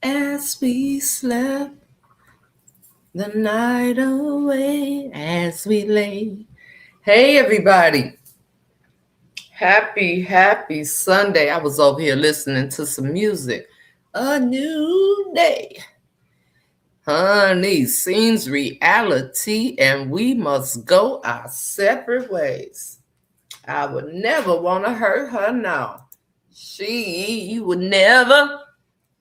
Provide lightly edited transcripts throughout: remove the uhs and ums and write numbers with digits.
as we slept the night away as we lay. Hey, everybody. Happy Sunday. I was over here listening to some music. A new day. Honey, seems reality, and we must go our separate ways. I would never want to hurt her now. She would never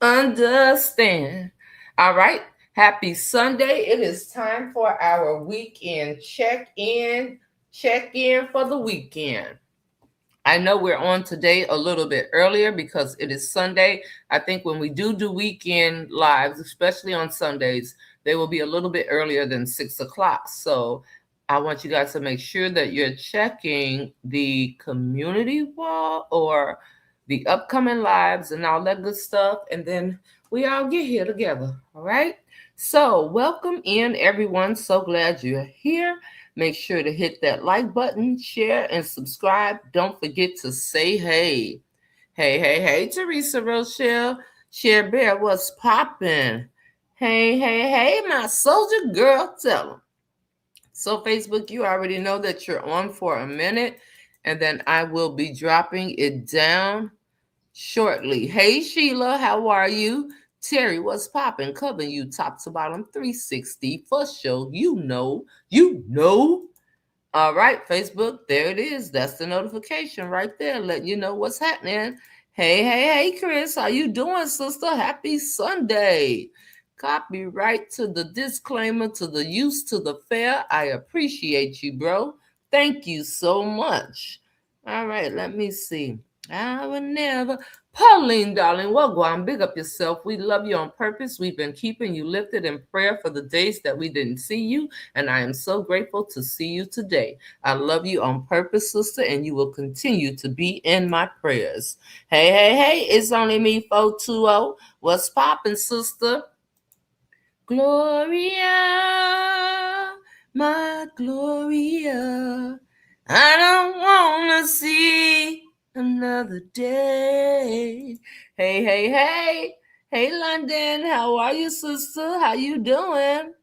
understand. All right. Happy Sunday. It is time for our weekend check-in. Check-in for the weekend. I know we're on today a little bit earlier because it is Sunday. I think when we do weekend lives, especially on Sundays, they will be a little bit earlier than 6 o'clock. So I want you guys to make sure that you're checking the community wall or the upcoming lives and all that good stuff. And then we all get here together. All right. So welcome in, everyone. So glad you're here. Make sure to hit that like button, share, and subscribe. Don't forget to say hey. Hey, Teresa Rochelle. Share Bear, what's poppin'? Hey, my soldier girl, tell them. So, Facebook, you already know that you're on for a minute, and then I will be dropping it down shortly. Hey, Sheila, how are you? Terry, what's poppin'? Covering you top to bottom 360 for sure. You know. All right, Facebook, there it is. That's the notification right there, letting you know what's happening. Hey, Chris, how you doing, sister? Happy Sunday. Copyright to the disclaimer, to the use, to the fair. I appreciate you, bro. Thank you so much. All right, let me see. I would never. Pauline, darling, well, go on, big up yourself. We love you on purpose. We've been keeping you lifted in prayer for the days that we didn't see you, and I am so grateful to see you today. I love you on purpose, sister, and you will continue to be in my prayers. Hey, it's only me, 420. What's poppin', sister? Gloria, my Gloria, I don't want to see another day. Hey. Hey, London, how are you, sister? How you doing?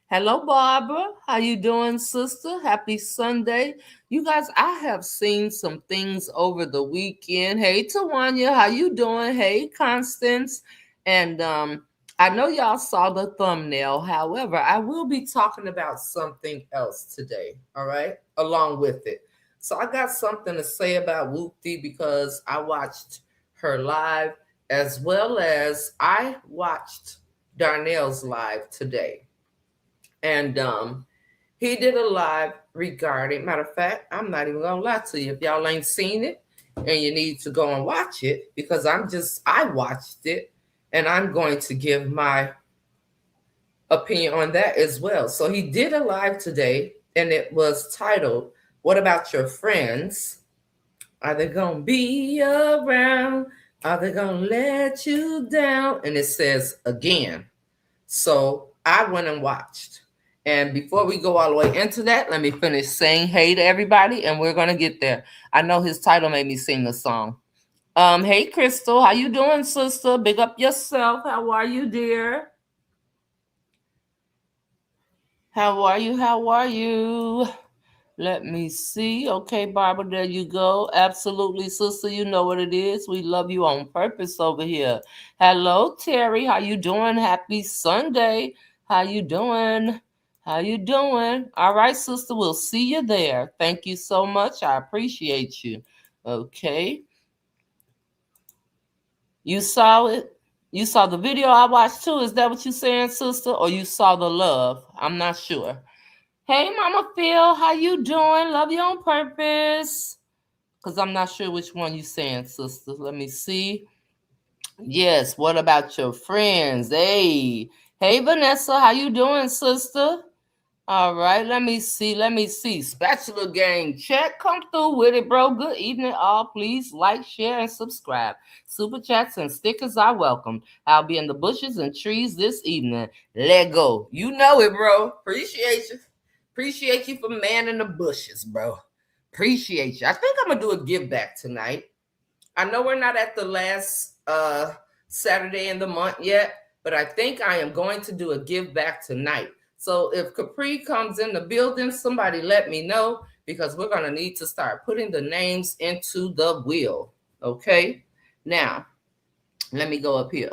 Hello, Barbara. How you doing, sister? Happy Sunday. You guys, I have seen some things over the weekend. Hey, Tawanya, how you doing? Hey, Constance. And I know y'all saw the thumbnail. However, I will be talking about something else today, all right? Along with it. So I got something to say about Whoopty because I watched her live as well as I watched Darnell's live today. And he did a live regarding, matter of fact, I'm not even gonna lie to you. If y'all ain't seen it and you need to go and watch it, because I watched it and I'm going to give my opinion on that as well. So he did a live today and it was titled, What About Your Friends? Are they gonna be around? Are they gonna let you down? And it says again. So I went and watched. And before we go all the way into that, let me finish saying hey to everybody, and we're gonna get there. I know his title made me sing a song. Hey Crystal, how you doing, sister? Big up yourself. How are you, dear? How are you? How are you? Let me see. Okay, Barbara, there you go. Absolutely, sister. You know what it is. We love you on purpose over here. Hello, Terry. How you doing? Happy Sunday. How you doing? How you doing? All right, sister. We'll see you there. Thank you so much. I appreciate you. Okay. You saw it? You saw the video I watched too. Is that what you saying, sister? Or you saw the love? I'm not sure. Hey, Mama Phil, how you doing? Love you on purpose. Because I'm not sure which one you saying, sister. Let me see. Yes, what about your friends? Hey, Vanessa, how you doing, sister? All right, let me see. Spatula gang, check, come through with it, bro. Good evening, all. Please like, share, and subscribe. Super chats and stickers are welcome. I'll be in the bushes and trees this evening. Let go. You know it, bro. Appreciate you. Appreciate you for manning the bushes, bro. Appreciate you. I think I'm gonna do a give back tonight. I know we're not at the last Saturday in the month yet, but I think I am going to do a give back tonight. So if Capri comes in the building, somebody let me know because we're going to need to start putting the names into the wheel. Okay. Now, let me go up here.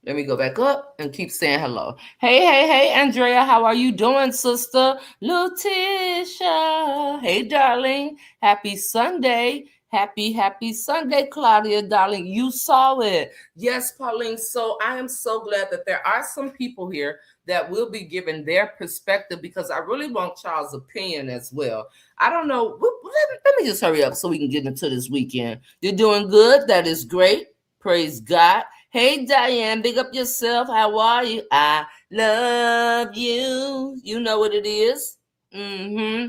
Let me go back up and keep saying hello. Hey, Andrea, how are you doing, sister? Lutisha. Hey, darling. Happy Sunday. Happy Sunday, Claudia, darling. You saw it. Yes, Pauline. So I am so glad that there are some people here that will be giving their perspective because I really want Charles' opinion as well. I don't know. Let me just hurry up so we can get into this weekend. You're doing good. That is great. Praise God. Hey, Diane, big up yourself. How are you? I love you. You know what it is? Mm-hmm.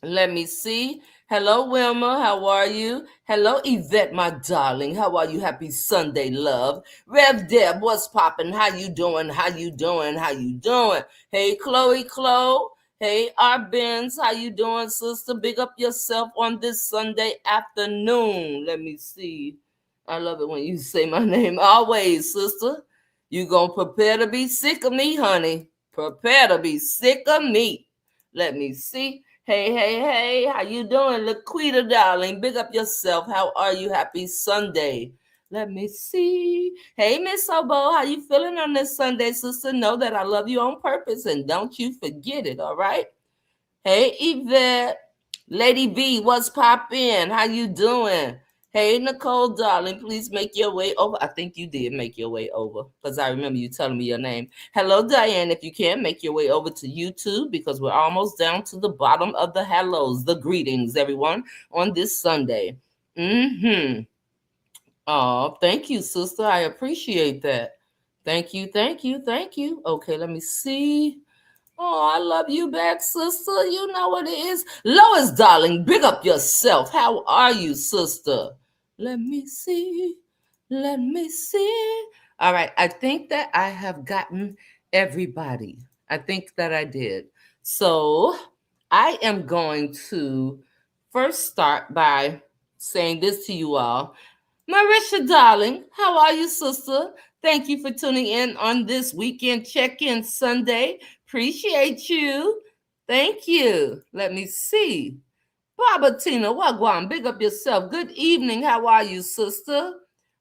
Let me see. Hello, Wilma. How are you? Hello, Yvette, my darling. How are you? Happy Sunday, love. Rev Deb, what's poppin'? How you doing? How you doing? How you doing? Hey, Chloe. Hey, R. Benz. How you doing, sister? Big up yourself on this Sunday afternoon. Let me see. I love it when you say my name. Always, sister. You gonna prepare to be sick of me, honey. Prepare to be sick of me. Let me see. Hey, how you doing, Laquita, darling? Big up yourself. How are you? Happy Sunday. Let me see. Hey, Miss Obo, how you feeling on this Sunday, sister? Know that I love you on purpose, and don't you forget it, all right? Hey, Yvette. Lady B, what's poppin'? How you doing? Hey, Nicole, darling, please make your way over. I think you did make your way over because I remember you telling me your name. Hello, Diane. If you can, make your way over to YouTube because we're almost down to the bottom of the hellos, the greetings, everyone, on this Sunday. Mm-hmm. Oh, thank you, sister. I appreciate that. Thank you. Okay, let me see. Oh, I love you back, sister. You know what it is. Lois, darling, big up yourself. How are you, sister? Let me see. Let me see. All right. I think that I have gotten everybody. I think that I did. So I am going to first start by saying this to you all. Marisha, darling, how are you, sister? Thank you for tuning in on this weekend check-in Sunday. Appreciate you. Thank you. Let me see. Baba Tina, Wagwan, big up yourself. Good evening. How are you, sister?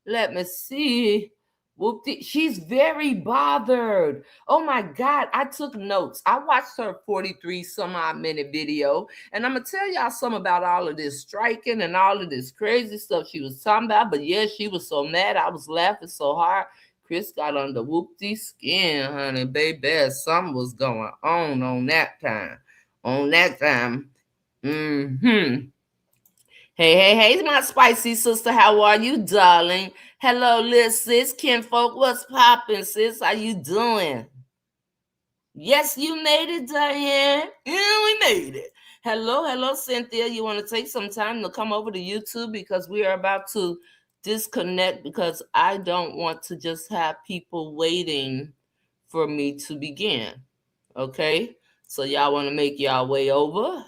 Let me see. Whoopty, she's very bothered. Oh my God, I took notes. I watched her 43 some odd minute video, and I'm gonna tell y'all something about all of this striking and all of this crazy stuff she was talking about. But yeah, she was so mad. I was laughing so hard. Chris got under Whoopty skin, honey, baby. Something was going on that time. On that time. Mm-hmm. Hey, my spicy sister. How are you, darling? Hello, little sis. Kinfolk, what's poppin', sis? How you doing? Yes, you made it, Diane. Yeah, we made it. Hello, Cynthia. You want to take some time to come over to YouTube because we are about to disconnect because I don't want to just have people waiting for me to begin. Okay? So y'all want to make y'all way over?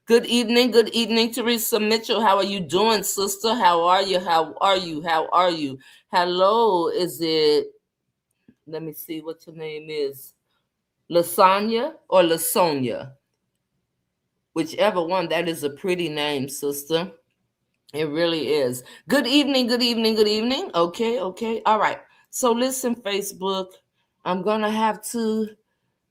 Good evening, Teresa Mitchell. How are you doing, sister? How are you? Hello, is it, let me see what your name is. Lasagna or Lasonia? Whichever one, that is a pretty name, sister. It really is. Good evening. Okay. All right. So listen, Facebook, I'm going to have to,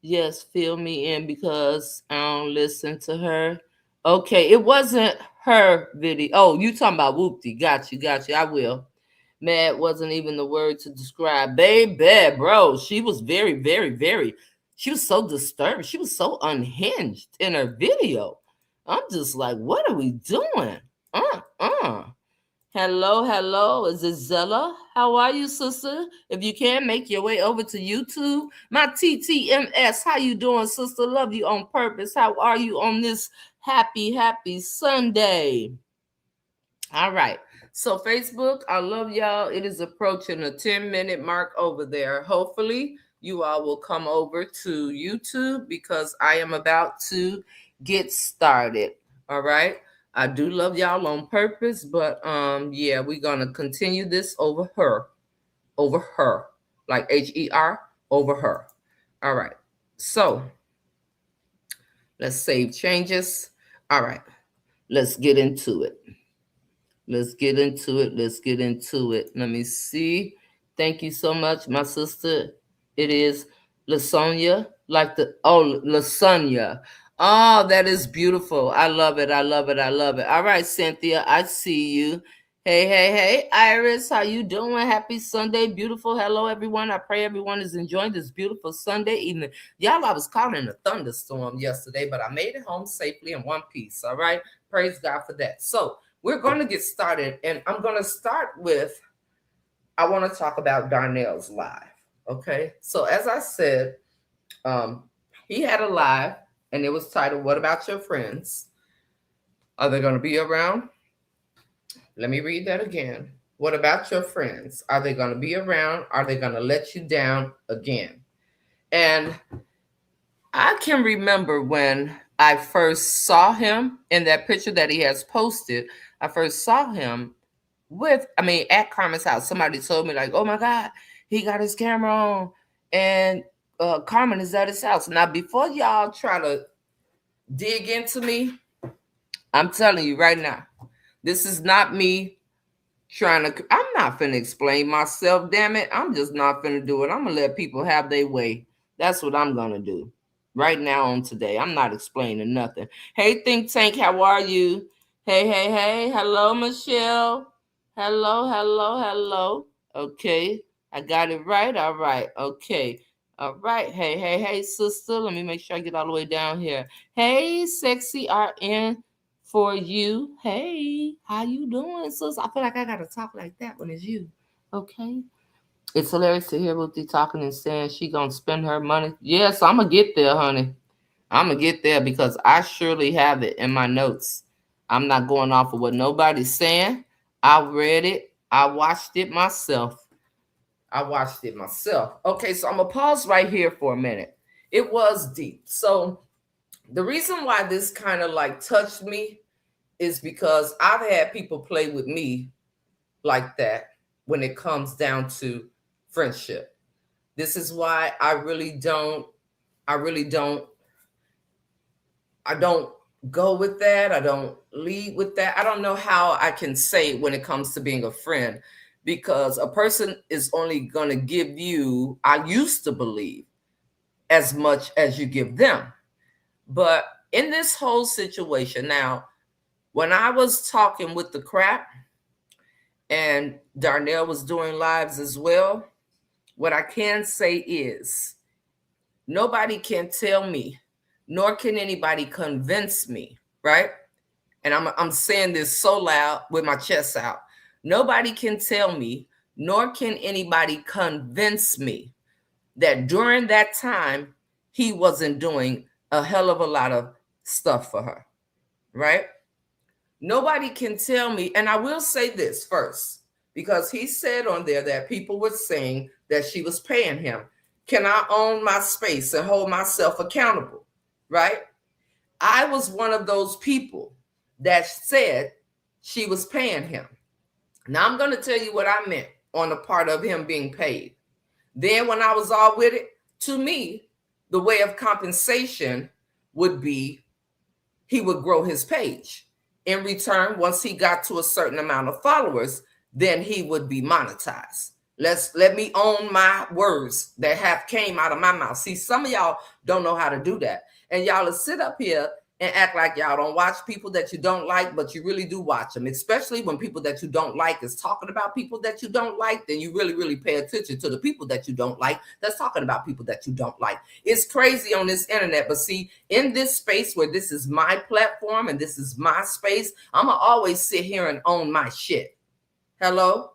yes, fill me in because I don't listen to her. Okay, it wasn't her video. Oh, you talking about Whoopty. Got you. I will. Mad wasn't even the word to describe. Baby, bro, she was very, she was so disturbed. She was so unhinged in her video. I'm just like, what are we doing? Hello. Is it Zella? How are you, sister? If you can, make your way over to YouTube. My TTMS, how you doing, sister? Love you on purpose. How are you on this happy Sunday? All right. So Facebook, I love y'all. It is approaching a 10-minute mark over there. Hopefully, you all will come over to YouTube because I am about to get started. All right. I do love y'all on purpose, but yeah, we're gonna continue this over over her, like HER over her. All right. So let's save changes. All right. Let's get into it. Let's get into it. Let's get into it. Let me see. Thank you so much, my sister. It is Lasonia, like Lasonia. Oh, that is beautiful. I love it. I love it. I love it. All right, Cynthia, I see you. Hey, hey, hey, Iris, how you doing? Happy Sunday, beautiful. Hello, everyone. I pray everyone is enjoying this beautiful Sunday evening. Y'all, I was caught in a thunderstorm yesterday, but I made it home safely in one piece. All right, praise God for that. So we're going to get started, and I'm going to start with, I want to talk about Darnell's live. Okay, so as I said, he had a live, and it was titled, "What About Your Friends? Are they going to be around?" Let me read that again. What about your friends? Are they going to be around? Are they going to let you down again? And I can remember when I first saw him in that picture that he has posted. I first saw him at Carmen's house. Somebody told me, like, oh my God, he got his camera on, and Carmen is at his house. Now, before y'all try to dig into me, I'm telling you right now, this is not me I'm not finna explain myself, damn it. I'm just not finna do it. I'm gonna let people have their way. That's what I'm gonna do right now on today. I'm not explaining nothing. Hey, Think Tank, how are you? Hey, hey, hey. Hello, Michelle. Hello, hello, hello. Okay, I got it right. All right. Okay. All right. Hey, hey, hey, sister. Let me make sure I get all the way down here. Hey, sexy RN for you. Hey, how you doing, sis? I feel like I gotta talk like that when it's you. Okay. It's hilarious to hear Whoopty talking and saying she gonna spend her money. Yes, I'm gonna get there, honey. I'm gonna get there because I surely have it in my notes. I'm not going off of what nobody's saying. I read it. I watched it myself. Okay, so I'm gonna pause right here for a minute. It was deep. So the reason why this kind of like touched me is because I've had people play with me like that when it comes down to friendship. This is why I don't go with that. I don't lead with that. I don't know how I can say when it comes to being a friend, because a person is only going to give you, I used to believe, as much as you give them. But in this whole situation now, when I was talking with the crap and Darnell was doing lives as well, what I can say is nobody can tell me, nor can anybody convince me, right? And I'm saying this so loud with my chest out. Nobody can tell me, nor can anybody convince me that during that time he wasn't doing a hell of a lot of stuff for her, right? Nobody can tell me, and I will say this first, because he said on there that people were saying that she was paying him. Can I own my space and hold myself accountable, right? I was one of those people that said she was paying him. Now I'm going to tell you what I meant on the part of him being paid. Then when I was all with it, to me, the way of compensation would be he would grow his page. In return, once he got to a certain amount of followers, then he would be monetized. Let me own my words that have came out of my mouth. See, some of y'all don't know how to do that. And y'all will sit up here and act like y'all don't watch people that you don't like, but you really do watch them, especially when people that you don't like is talking about people that you don't like. Then you really, really pay attention to the people that you don't like that's talking about people that you don't like. It's crazy on this internet, but see, in this space where this is my platform and this is my space, I'm going to always sit here and own my shit. Hello?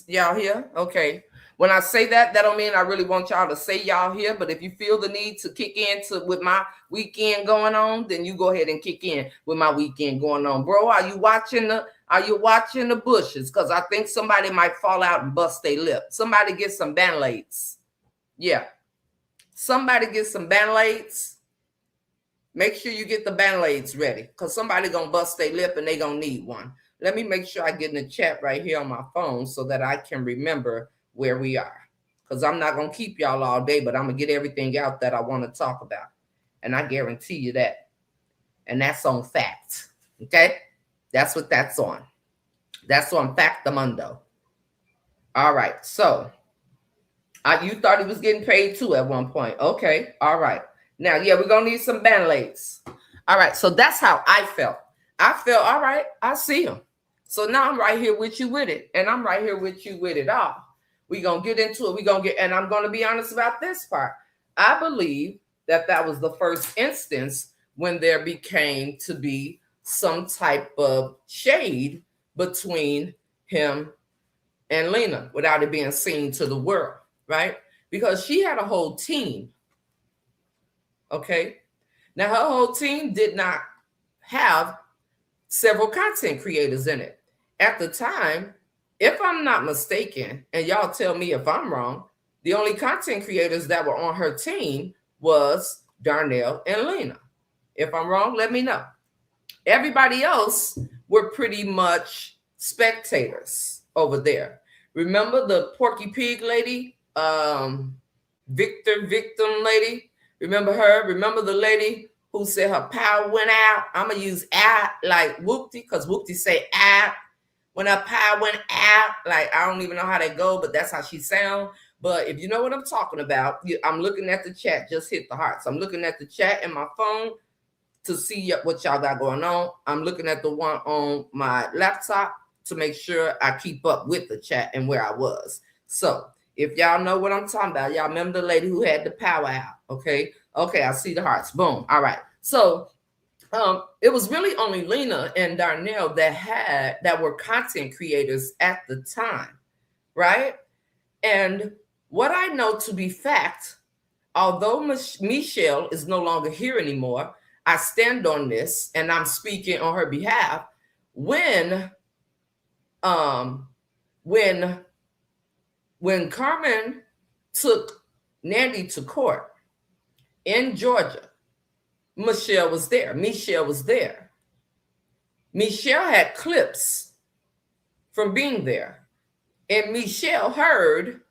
Y'all here? Okay. When I say that, that don't mean I really want y'all to say y'all here, but if you feel the need to kick in with my weekend going on, then you go ahead and kick in with my weekend going on. Bro, are you watching the bushes? Because I think somebody might fall out and bust their lip. Somebody get some Band-Aids. Yeah. Somebody get some Band-Aids. Make sure you get the Band-Aids ready, because somebody gonna bust their lip and they gonna need one. Let me make sure I get in the chat right here on my phone so that I can remember where we are. Because I'm not going to keep y'all all day, but I'm going to get everything out that I want to talk about. And I guarantee you that. And that's on Fact. Okay? That's what that's on. That's on Factamundo. All right. So, you thought he was getting paid too at one point. Okay. All right. Now, yeah, we're going to need some Band-Aids. All right. So that's how I felt. I felt, all right, I see him. So now I'm right here with you with it. And I'm right here with you with it all. We're going to get into it. And I'm going to be honest about this part. I believe that was the first instance when there became to be some type of shade between him and Lena without it being seen to the world, right? Because she had a whole team. Okay. Now her whole team did not have several content creators in it. At the time, if I'm not mistaken, and y'all tell me if I'm wrong, the only content creators that were on her team was Darnell and Lena. If I'm wrong, let me know. Everybody else were pretty much spectators over there. Remember the Porky Pig lady? Victim lady? Remember her? Remember the lady who said her power went out? I'm going to use out like Whoopty, because Whoopty say out. When her power went out, like I don't even know how they go, but that's how she sound. But if you know what I'm talking about, I'm looking at the chat. Just hit the hearts. I'm looking at the chat in my phone to see what y'all got going on. I'm looking at the one on my laptop to make sure I keep up with the chat and where I was. So if y'all know what I'm talking about, y'all remember the lady who had the power out. Okay. Okay. I see the hearts. Boom. All right. So it was really only Lena and Darnell that were content creators at the time. Right. And what I know to be fact, although Michelle is no longer here anymore, I stand on this and I'm speaking on her behalf. When Carmen took Nandy to court in Georgia, Michelle was there. Michelle had clips from being there. And Michelle heard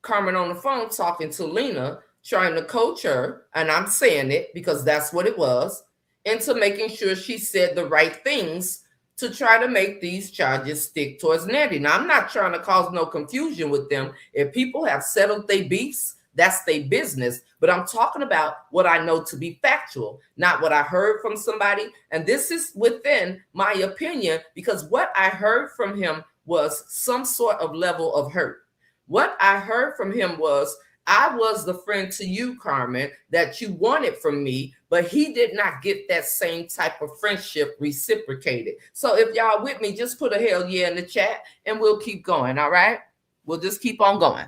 Carmen on the phone talking to Lena, trying to coach her, and I'm saying it because that's what it was, into making sure she said the right things to try to make these charges stick towards Nandy. Now, I'm not trying to cause no confusion with them. If people have settled their beefs, that's their business. But I'm talking about what I know to be factual, not what I heard from somebody. And this is within my opinion, because what I heard from him was some sort of level of hurt. What I heard from him was, I was the friend to you, Carmen, that you wanted from me, but he did not get that same type of friendship reciprocated. So if y'all with me, just put a hell yeah in the chat and we'll keep going, all right? We'll just keep on going.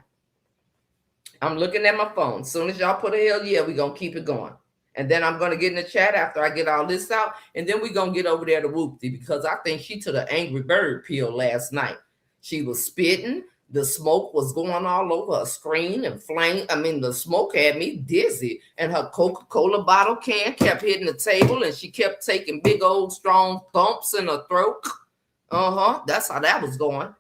I'm looking at my phone. As soon as y'all put a hell yeah, we're going to keep it going. And then I'm going to get in the chat after I get all this out. And then we're going to get over there to Whoopty, because I think she took the Angry Bird pill last night. She was spitting. The smoke was going all over her screen and flame. I mean, the smoke had me dizzy. And her Coca-Cola bottle can kept hitting the table. And she kept taking big old strong thumps in her throat. That's how that was going.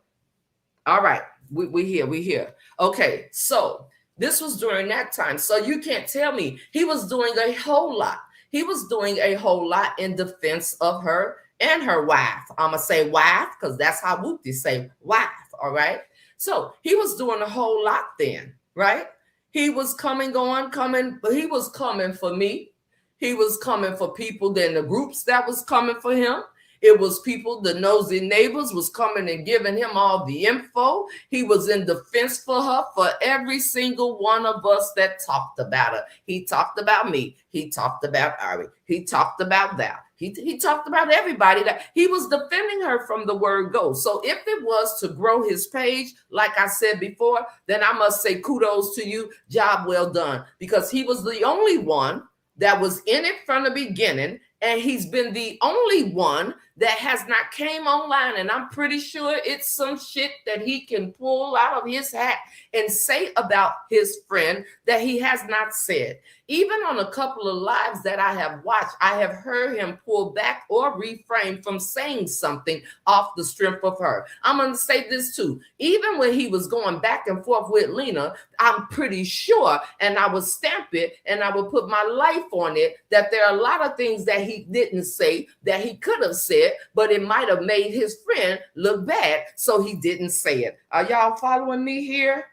All right. We here. Okay. So this was during that time. So you can't tell me he was doing a whole lot. He was doing a whole lot in defense of her and her wife. I'm going to say wife because that's how Whoopty say wife. All right. So he was doing a whole lot then, right? He was coming, but he was coming for me. He was coming for people, then the groups that was coming for him. It was people, the nosy neighbors was coming and giving him all the info. He was in defense for her, for every single one of us that talked about her. He talked about me. He talked about Ari. He talked about Val. He talked about everybody. That he was defending her from the word go. So if it was to grow his page, like I said before, then I must say kudos to you. Job well done. Because he was the only one that was in it from the beginning. And he's been the only one that has not came online, and I'm pretty sure it's some shit that he can pull out of his hat and say about his friend that he has not said. Even on a couple of lives that I have watched, I have heard him pull back or refrain from saying something off the strength of her. I'm going to say this too. Even when he was going back and forth with Lena, I'm pretty sure, and I would stamp it and I would put my life on it, that there are a lot of things that he didn't say that he could have said, but it might have made his friend look bad, so he didn't say it. Are y'all following me here?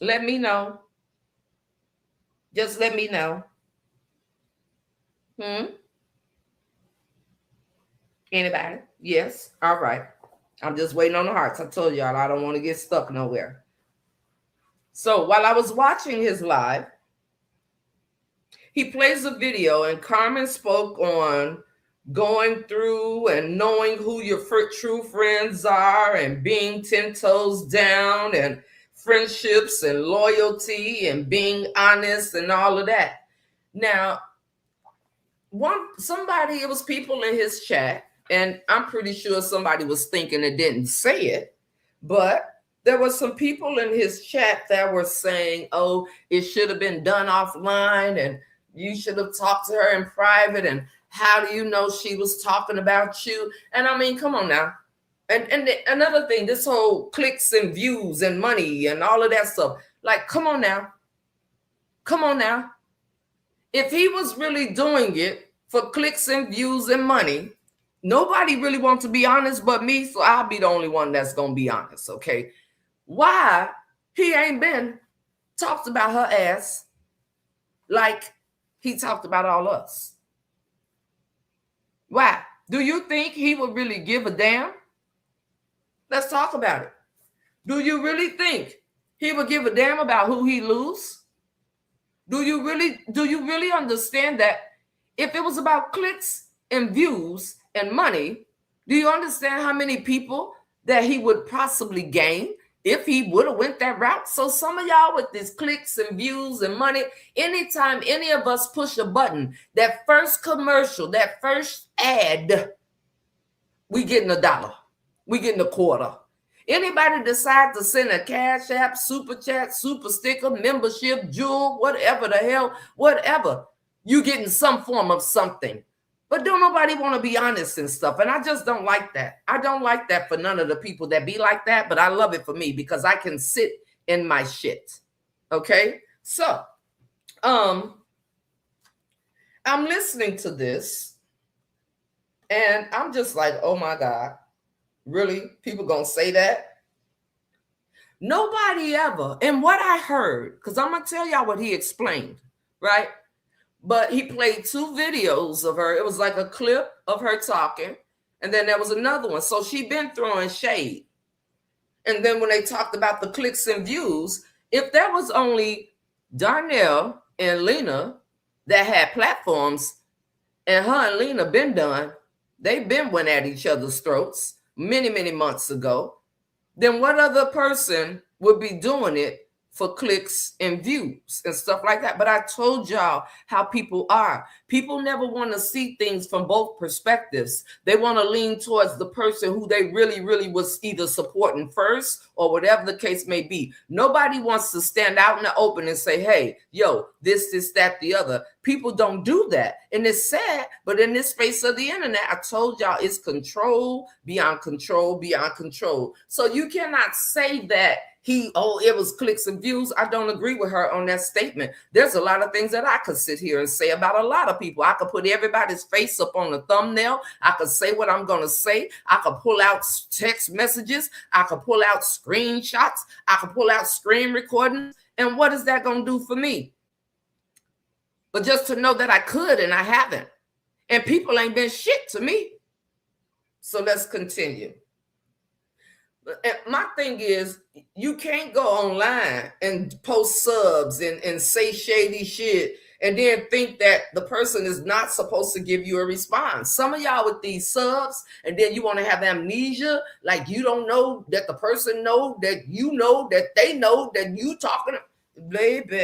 Let me know. Just let me know. Anybody? Yes. All right. I'm just waiting on the hearts. I told y'all I don't want to get stuck nowhere. So while I was watching his live, he plays a video, and Carmen spoke on going through and knowing who your true friends are and being 10 toes down and friendships and loyalty and being honest and all of that. Now, it was people in his chat, and I'm pretty sure somebody was thinking and didn't say it, but there were some people in his chat that were saying, oh, it should have been done offline, and you should have talked to her in private, and how do you know she was talking about you? And I mean, come on now. And another thing, this whole clicks and views and money and all of that stuff, like, come on now. Come on now. If he was really doing it for clicks and views and money, nobody really wants to be honest but me, so I'll be the only one that's going to be honest, okay? Why he ain't been talked about her ass like he talked about all us? Why? Do you think he would really give a damn? Let's talk about it. Do you really think he would give a damn about who he lose? Do you really understand that if it was about clicks and views and money, do you understand how many people that he would possibly gain if he would have went that route? So some of y'all with these clicks and views and money, anytime any of us push a button, that first commercial, that first ad, we getting $1. We getting a quarter. Anybody decide to send a cash app, super chat, super sticker, membership, jewel, whatever the hell, whatever, you getting some form of something. But don't nobody want to be honest and stuff. And I just don't like that. I don't like that for none of the people that be like that, but I love it for me because I can sit in my shit. Okay? So, I'm listening to this and I'm just like, oh my God. Really? People gonna say that? Nobody ever. And what I heard, because I'm gonna tell y'all what he explained, right? But he played 2 videos of her. It was like a clip of her talking, and then there was another one. So she been throwing shade. And then when they talked about the clicks and views, if there was only Darnell and Lena that had platforms, and her and Lena been done, they been went at each other's throats many, many months ago, then what other person would be doing it for clicks and views and stuff like that? But I told y'all how people are. People never want to see things from both perspectives. They want to lean towards the person who they really, really was either supporting first or whatever the case may be. Nobody wants to stand out in the open and say, hey, yo, this, that, the other. People don't do that. And it's sad, but in this space of the internet, I told y'all it's control beyond control beyond control. So you cannot say that it was clicks and views. I don't agree with her on that statement. There's a lot of things that I could sit here and say about a lot of people. I could put everybody's face up on the thumbnail. I could say what I'm going to say. I could pull out text messages. I could pull out screenshots. I could pull out screen recordings. And what is that going to do for me? But just to know that I could and I haven't. And people ain't been shit to me. So let's continue. My thing is, you can't go online and post subs and say shady shit and then think that the person is not supposed to give you a response. Some of y'all with these subs, and then you want to have amnesia, like you don't know that the person know that you know that they know that you talking. Baby,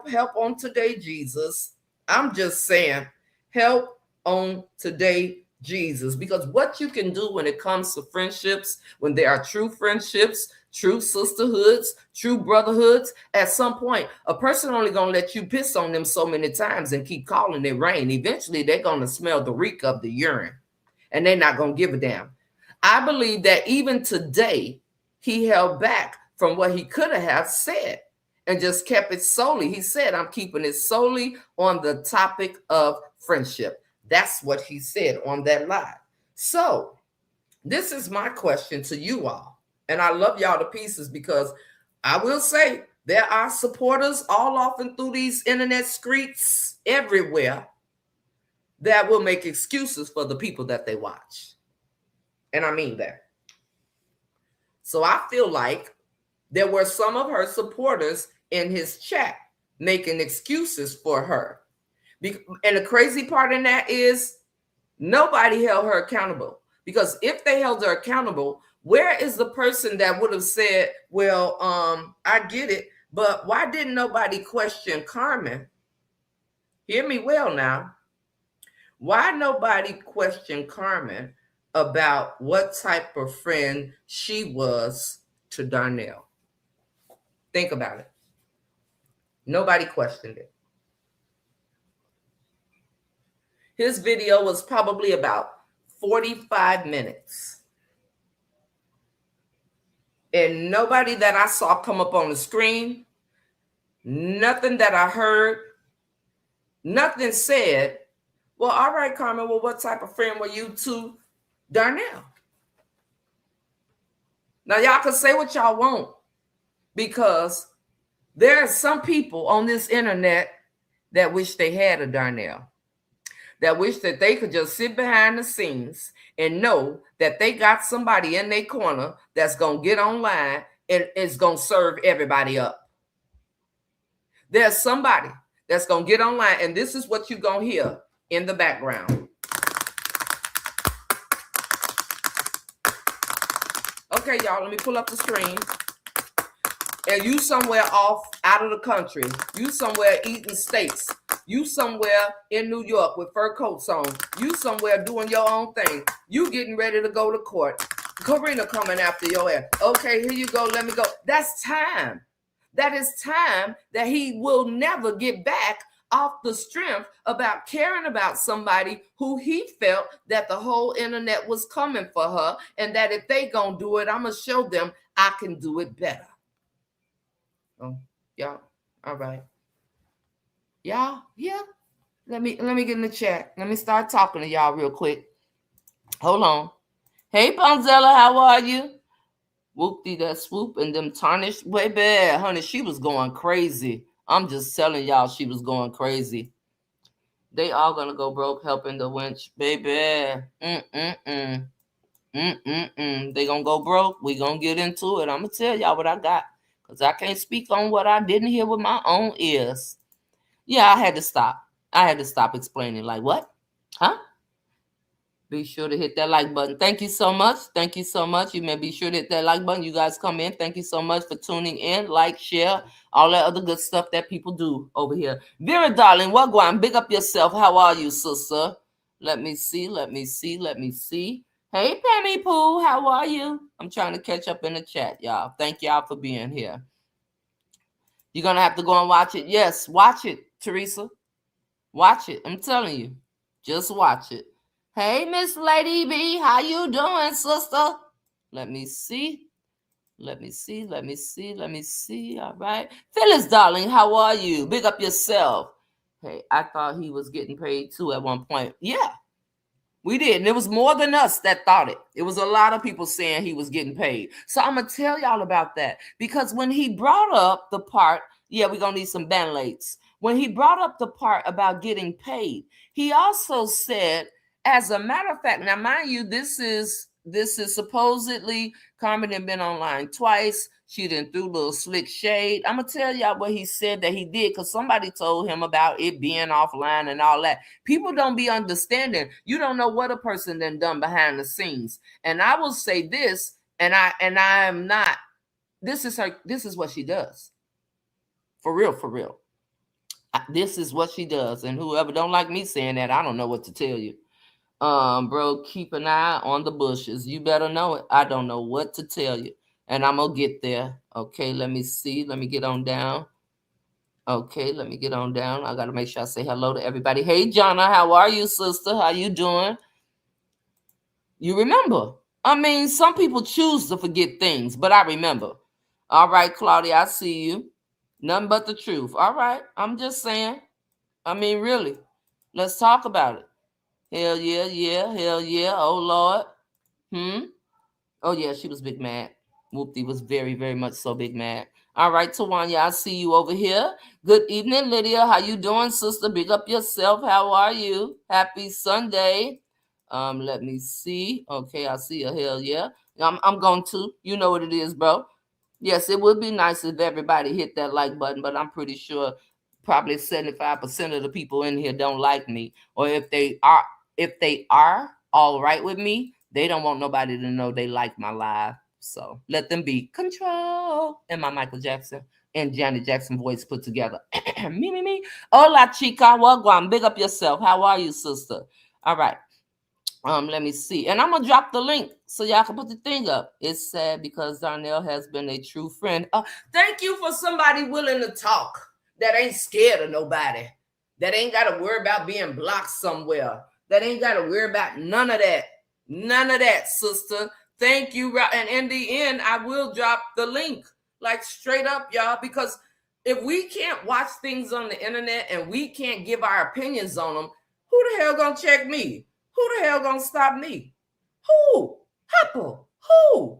help on today, Jesus. I'm just saying, help on today, Jesus. Because what you can do when it comes to friendships, when there are true friendships, true sisterhoods, true brotherhoods, at some point, a person only gonna let you piss on them so many times and keep calling it rain. Eventually, they're gonna smell the reek of the urine, and they're not gonna give a damn. I believe that even today, he held back from what he could have said and just kept it solely. He said, I'm keeping it solely on the topic of friendship. That's what he said on that live. So, this is my question to you all. And I love y'all to pieces because I will say there are supporters all off and through these internet streets everywhere that will make excuses for the people that they watch. And I mean that. So I feel like there were some of her supporters in his chat making excuses for her. And the crazy part in that is nobody held her accountable. Because if they held her accountable, where is the person that would have said, well, I get it, but why didn't nobody question Carmen? Hear me well now. Why nobody questioned Carmen about what type of friend she was to Darnell? Think about it. Nobody questioned it. His video was probably about 45 minutes. And nobody that I saw come up on the screen, nothing that I heard, nothing said, well, all right, Carmen, well, what type of friend were you to Darnell? Now, y'all can say what y'all want because there are some people on this internet that wish they had a Darnell, that wish that they could just sit behind the scenes and know that they got somebody in their corner that's going to get online and is going to serve everybody up. There's somebody that's going to get online, and this is what you're going to hear in the background. Okay, y'all, let me pull up the screen. And you somewhere off out of the country. You somewhere eating steaks. You somewhere in New York with fur coats on. You somewhere doing your own thing. You getting ready to go to court. Karina coming after your ass. Okay, here you go. Let me go. That's time. That is time that he will never get back off the strength about caring about somebody who he felt that the whole internet was coming for her, and that if they gonna do it, I'm gonna show them I can do it better. Oh, y'all, all right. Y'all, yeah. Let me get in the chat. Let me start talking to y'all real quick. Hold on. Hey, Bonzella, how are you? Whoopty, that swoop and them tarnished. Baby, honey, she was going crazy. I'm just telling y'all she was going crazy. They all gonna go broke helping the wench. Baby. They gonna go broke. We gonna get into it. I'm gonna tell y'all what I got. Because I can't speak on what I didn't hear with my own ears. Yeah, I had to stop. I had to stop explaining. Like, what? Huh? Be sure to hit that like button. Thank you so much. Thank you so much. You may be sure to hit that like button. You guys come in. Thank you so much for tuning in. Like, share, all that other good stuff that people do over here. Vera, darling, what go on? Big up yourself. How are you, sister? Let me see. Hey, Pammy Pooh, how are you? I'm trying to catch up in the chat, y'all. Thank y'all for being here. You're going to have to go and watch it. Yes, watch it, Teresa. Watch it. I'm telling you. Just watch it. Hey, Miss Lady B, how you doing, sister? Let me see. All right. Phyllis, darling, how are you? Big up yourself. Hey, I thought he was getting paid too at one point. Yeah, we did. And it was more than us that thought it. It was a lot of people saying he was getting paid. So I'm going to tell y'all about that. Because when he brought up the part, yeah, we're going to need some band-aids. When he brought up the part about getting paid, he also said, as a matter of fact, now mind you, this is supposedly Carmen had been online twice. She done threw a little slick shade. I'm gonna tell y'all what he said that he did, because somebody told him about it being offline and all that. People don't be understanding. You don't know what a person done behind the scenes. And I will say this, and I am not. This is her. This is what she does. For real. This is what she does. And whoever don't like me saying that, I don't know what to tell you. Bro, keep an eye on the bushes. You better know it. I don't know what to tell you. And I'm gonna get there. Okay, let me see. Let me get on down. Okay, let me get on down. I gotta make sure I say hello to everybody. Hey Jonna, how are you, sister? How you doing? You remember? I mean, some people choose to forget things, but I remember. All right, Claudia, I see you. Nothing but the truth. All right, I'm just saying. I mean, really. Let's talk about it. Hell yeah, yeah, hell yeah. Oh Lord. Hmm. Oh yeah, she was big mad. Whoopty was very, very much so big mad. All right, Tawanya, I see you over here. Good evening, Lydia. How you doing, sister? Big up yourself. How are you? Happy Sunday. Let me see. Okay, I see a hell yeah. I'm going to. You know what it is, bro. Yes, it would be nice if everybody hit that like button, but I'm pretty sure probably 75% of the people in here don't like me. Or if they are all right with me, they don't want nobody to know they like my live. So let them be. Control. And my Michael Jackson and Janet Jackson voice put together. Me. Hola, chica. Wagwan. Big up yourself. How are you, sister? All right. Let me see. And I'm gonna drop the link so y'all can put the thing up. It's sad because Darnell has been a true friend. Thank you for somebody willing to talk that ain't scared of nobody, that ain't gotta worry about being blocked somewhere, that ain't gotta worry about none of that. None of that, sister. Thank you. And in the end, I will drop the link. Like straight up, y'all, because if we can't watch things on the internet and we can't give our opinions on them, who the hell gonna check me? Who the hell gonna stop me? Who? Apple? Who?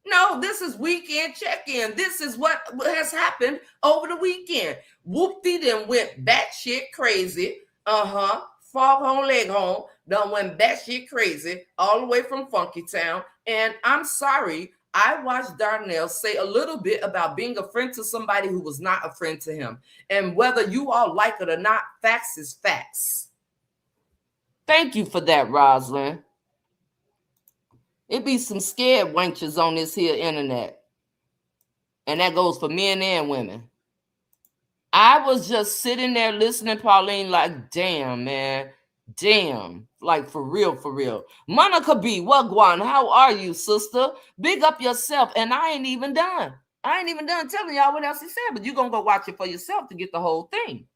No, this is weekend check-in. This is what has happened over the weekend. Whoopty then went batshit crazy. Fog home, leg home. Done went batshit crazy all the way from Funky Town. And I'm sorry, I watched Darnell say a little bit about being a friend to somebody who was not a friend to him. And whether you all like it or not, facts is facts. Thank you for that, Rosalind. It be some scared wenches on this here internet. And that goes for men and women. I was just sitting there listening, Pauline, like, damn, man. Damn. Like, for real, for real. Monica B, Wagwan, how are you, sister? Big up yourself. And I ain't even done. I ain't even done telling y'all what else he said, but you're going to go watch it for yourself to get the whole thing.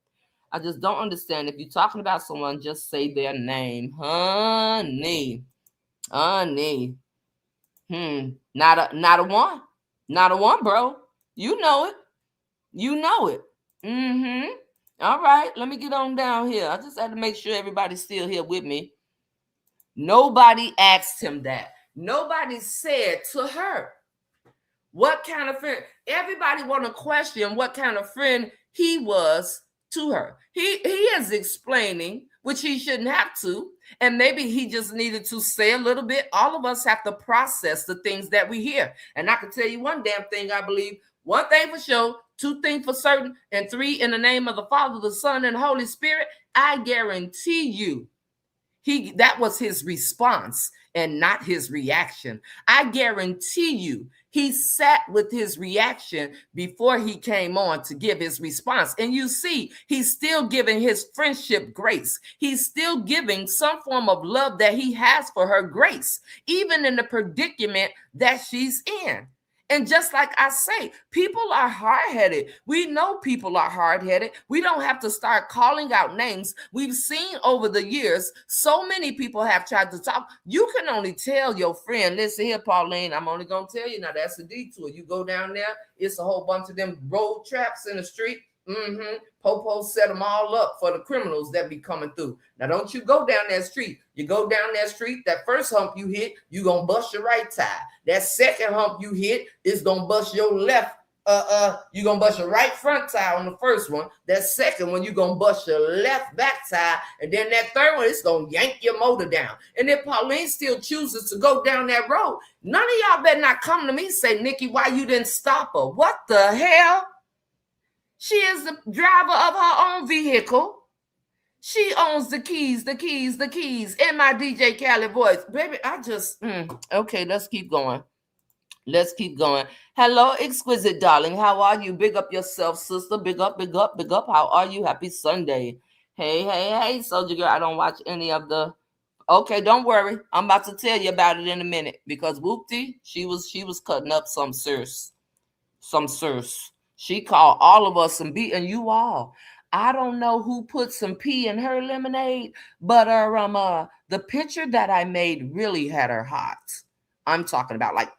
I just don't understand. If you're talking about someone, just say their name. Honey. Not a one. Not a one, bro. You know it. You know it. All right, let me get on down here. I just had to make sure everybody's still here with me. Nobody asked him that. Nobody said to her what kind of friend. Everybody want to question what kind of friend he was to her. He is explaining, which he shouldn't have to, and maybe he just needed to say a little bit. All of us have to process the things that we hear. And I can tell you one damn thing, I believe. One thing for sure, two things for certain, and three, in the name of the Father, the Son, and the Holy Spirit, I guarantee you, that was his response and not his reaction. I guarantee you, he sat with his reaction before he came on to give his response. And you see, he's still giving his friendship grace. He's still giving some form of love that he has for her grace, even in the predicament that she's in. And just like I say, people are hard-headed. We know people are hard-headed. We don't have to start calling out names. We've seen over the years, so many people have tried to talk. You can only tell your friend, listen here, Pauline, I'm only going to tell you, now that's a detour. You go down there, it's a whole bunch of them road traps in the street. Popo set them all up for the criminals that be coming through. Now, don't you go down that street. You go down that street, that first hump you hit, you going to bust your right tire. That second hump you hit is going to bust your left. You're going to bust your right front tire on the first one. That second one, you're going to bust your left back tire. And then that third one, it's going to yank your motor down. And if Pauline still chooses to go down that road, none of y'all better not come to me and say, Nikki, why you didn't stop her? What the hell? She is the driver of her own vehicle. She owns the keys in my DJ Khaled voice. Baby, I just, okay, let's keep going. Let's keep going. Hello, exquisite darling. How are you? Big up yourself, sister. Big up, big up, big up. How are you? Happy Sunday. Hey, Soldier Girl. I don't watch any of the Okay, don't worry. I'm about to tell you about it in a minute because Whoopty, she was cutting up some sirs. Some sirs. She called all of us and beating you all. I don't know who put some pee in her lemonade, but the picture that I made really had her hot. I'm talking about like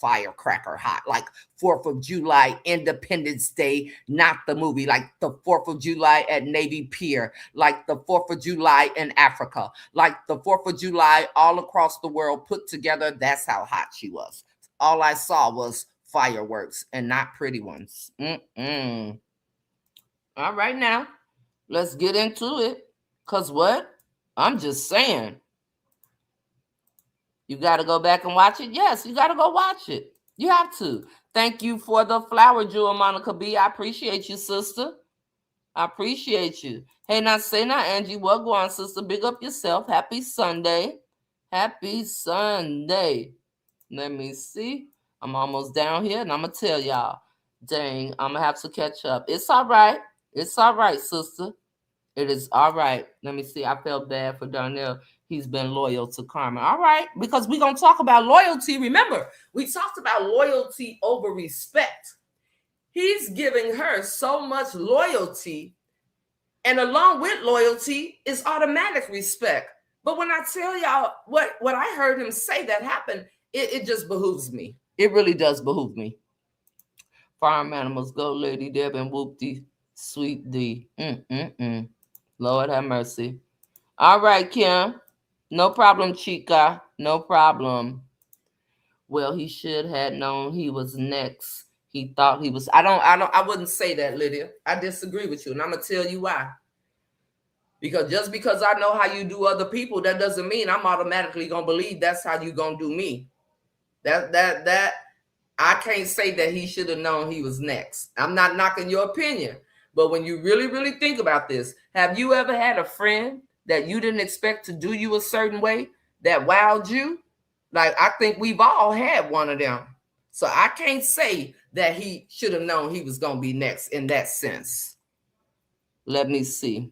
firecracker hot, like 4th of July, Independence Day, not the movie, like the 4th of July at Navy Pier, like the 4th of July in Africa, like the 4th of July all across the world put together. That's how hot she was. All I saw was fireworks and not pretty ones. All right, now let's get into it. Because what? I'm just saying. You got to go back and watch it? Yes, you got to go watch it. You have to. Thank you for the flower jewel, Monica B. I appreciate you, sister. I appreciate you. Hey, now say now, Angie. What go on, sister? Big up yourself. Happy Sunday. Happy Sunday. Let me see. I'm almost down here, and I'm going to tell y'all. Dang, I'm going to have to catch up. It's all right. It's all right, sister. It is all right. Let me see. I felt bad for Darnell. He's been loyal to Carmen. All right, because we're going to talk about loyalty. Remember, we talked about loyalty over respect. He's giving her so much loyalty, and along with loyalty is automatic respect. But when I tell y'all what I heard him say that happened, it just behooves me. It really does behoove me. Farm animals go, Lady Deb and Whoopty, Sweet D. Lord have mercy. All right, Kim. No problem, Chica. No problem. Well, he should have known he was next. He thought he was. I wouldn't say that, Lydia. I disagree with you, and I'm gonna tell you why. Because just because I know how you do other people, that doesn't mean I'm automatically gonna believe that's how you gonna do me. That I can't say that he should have known he was next. I'm not knocking your opinion, but when you really, really think about this, have you ever had a friend that you didn't expect to do you a certain way that wowed you? Like, I think we've all had one of them. So I can't say that he should have known he was going to be next in that sense. Let me see.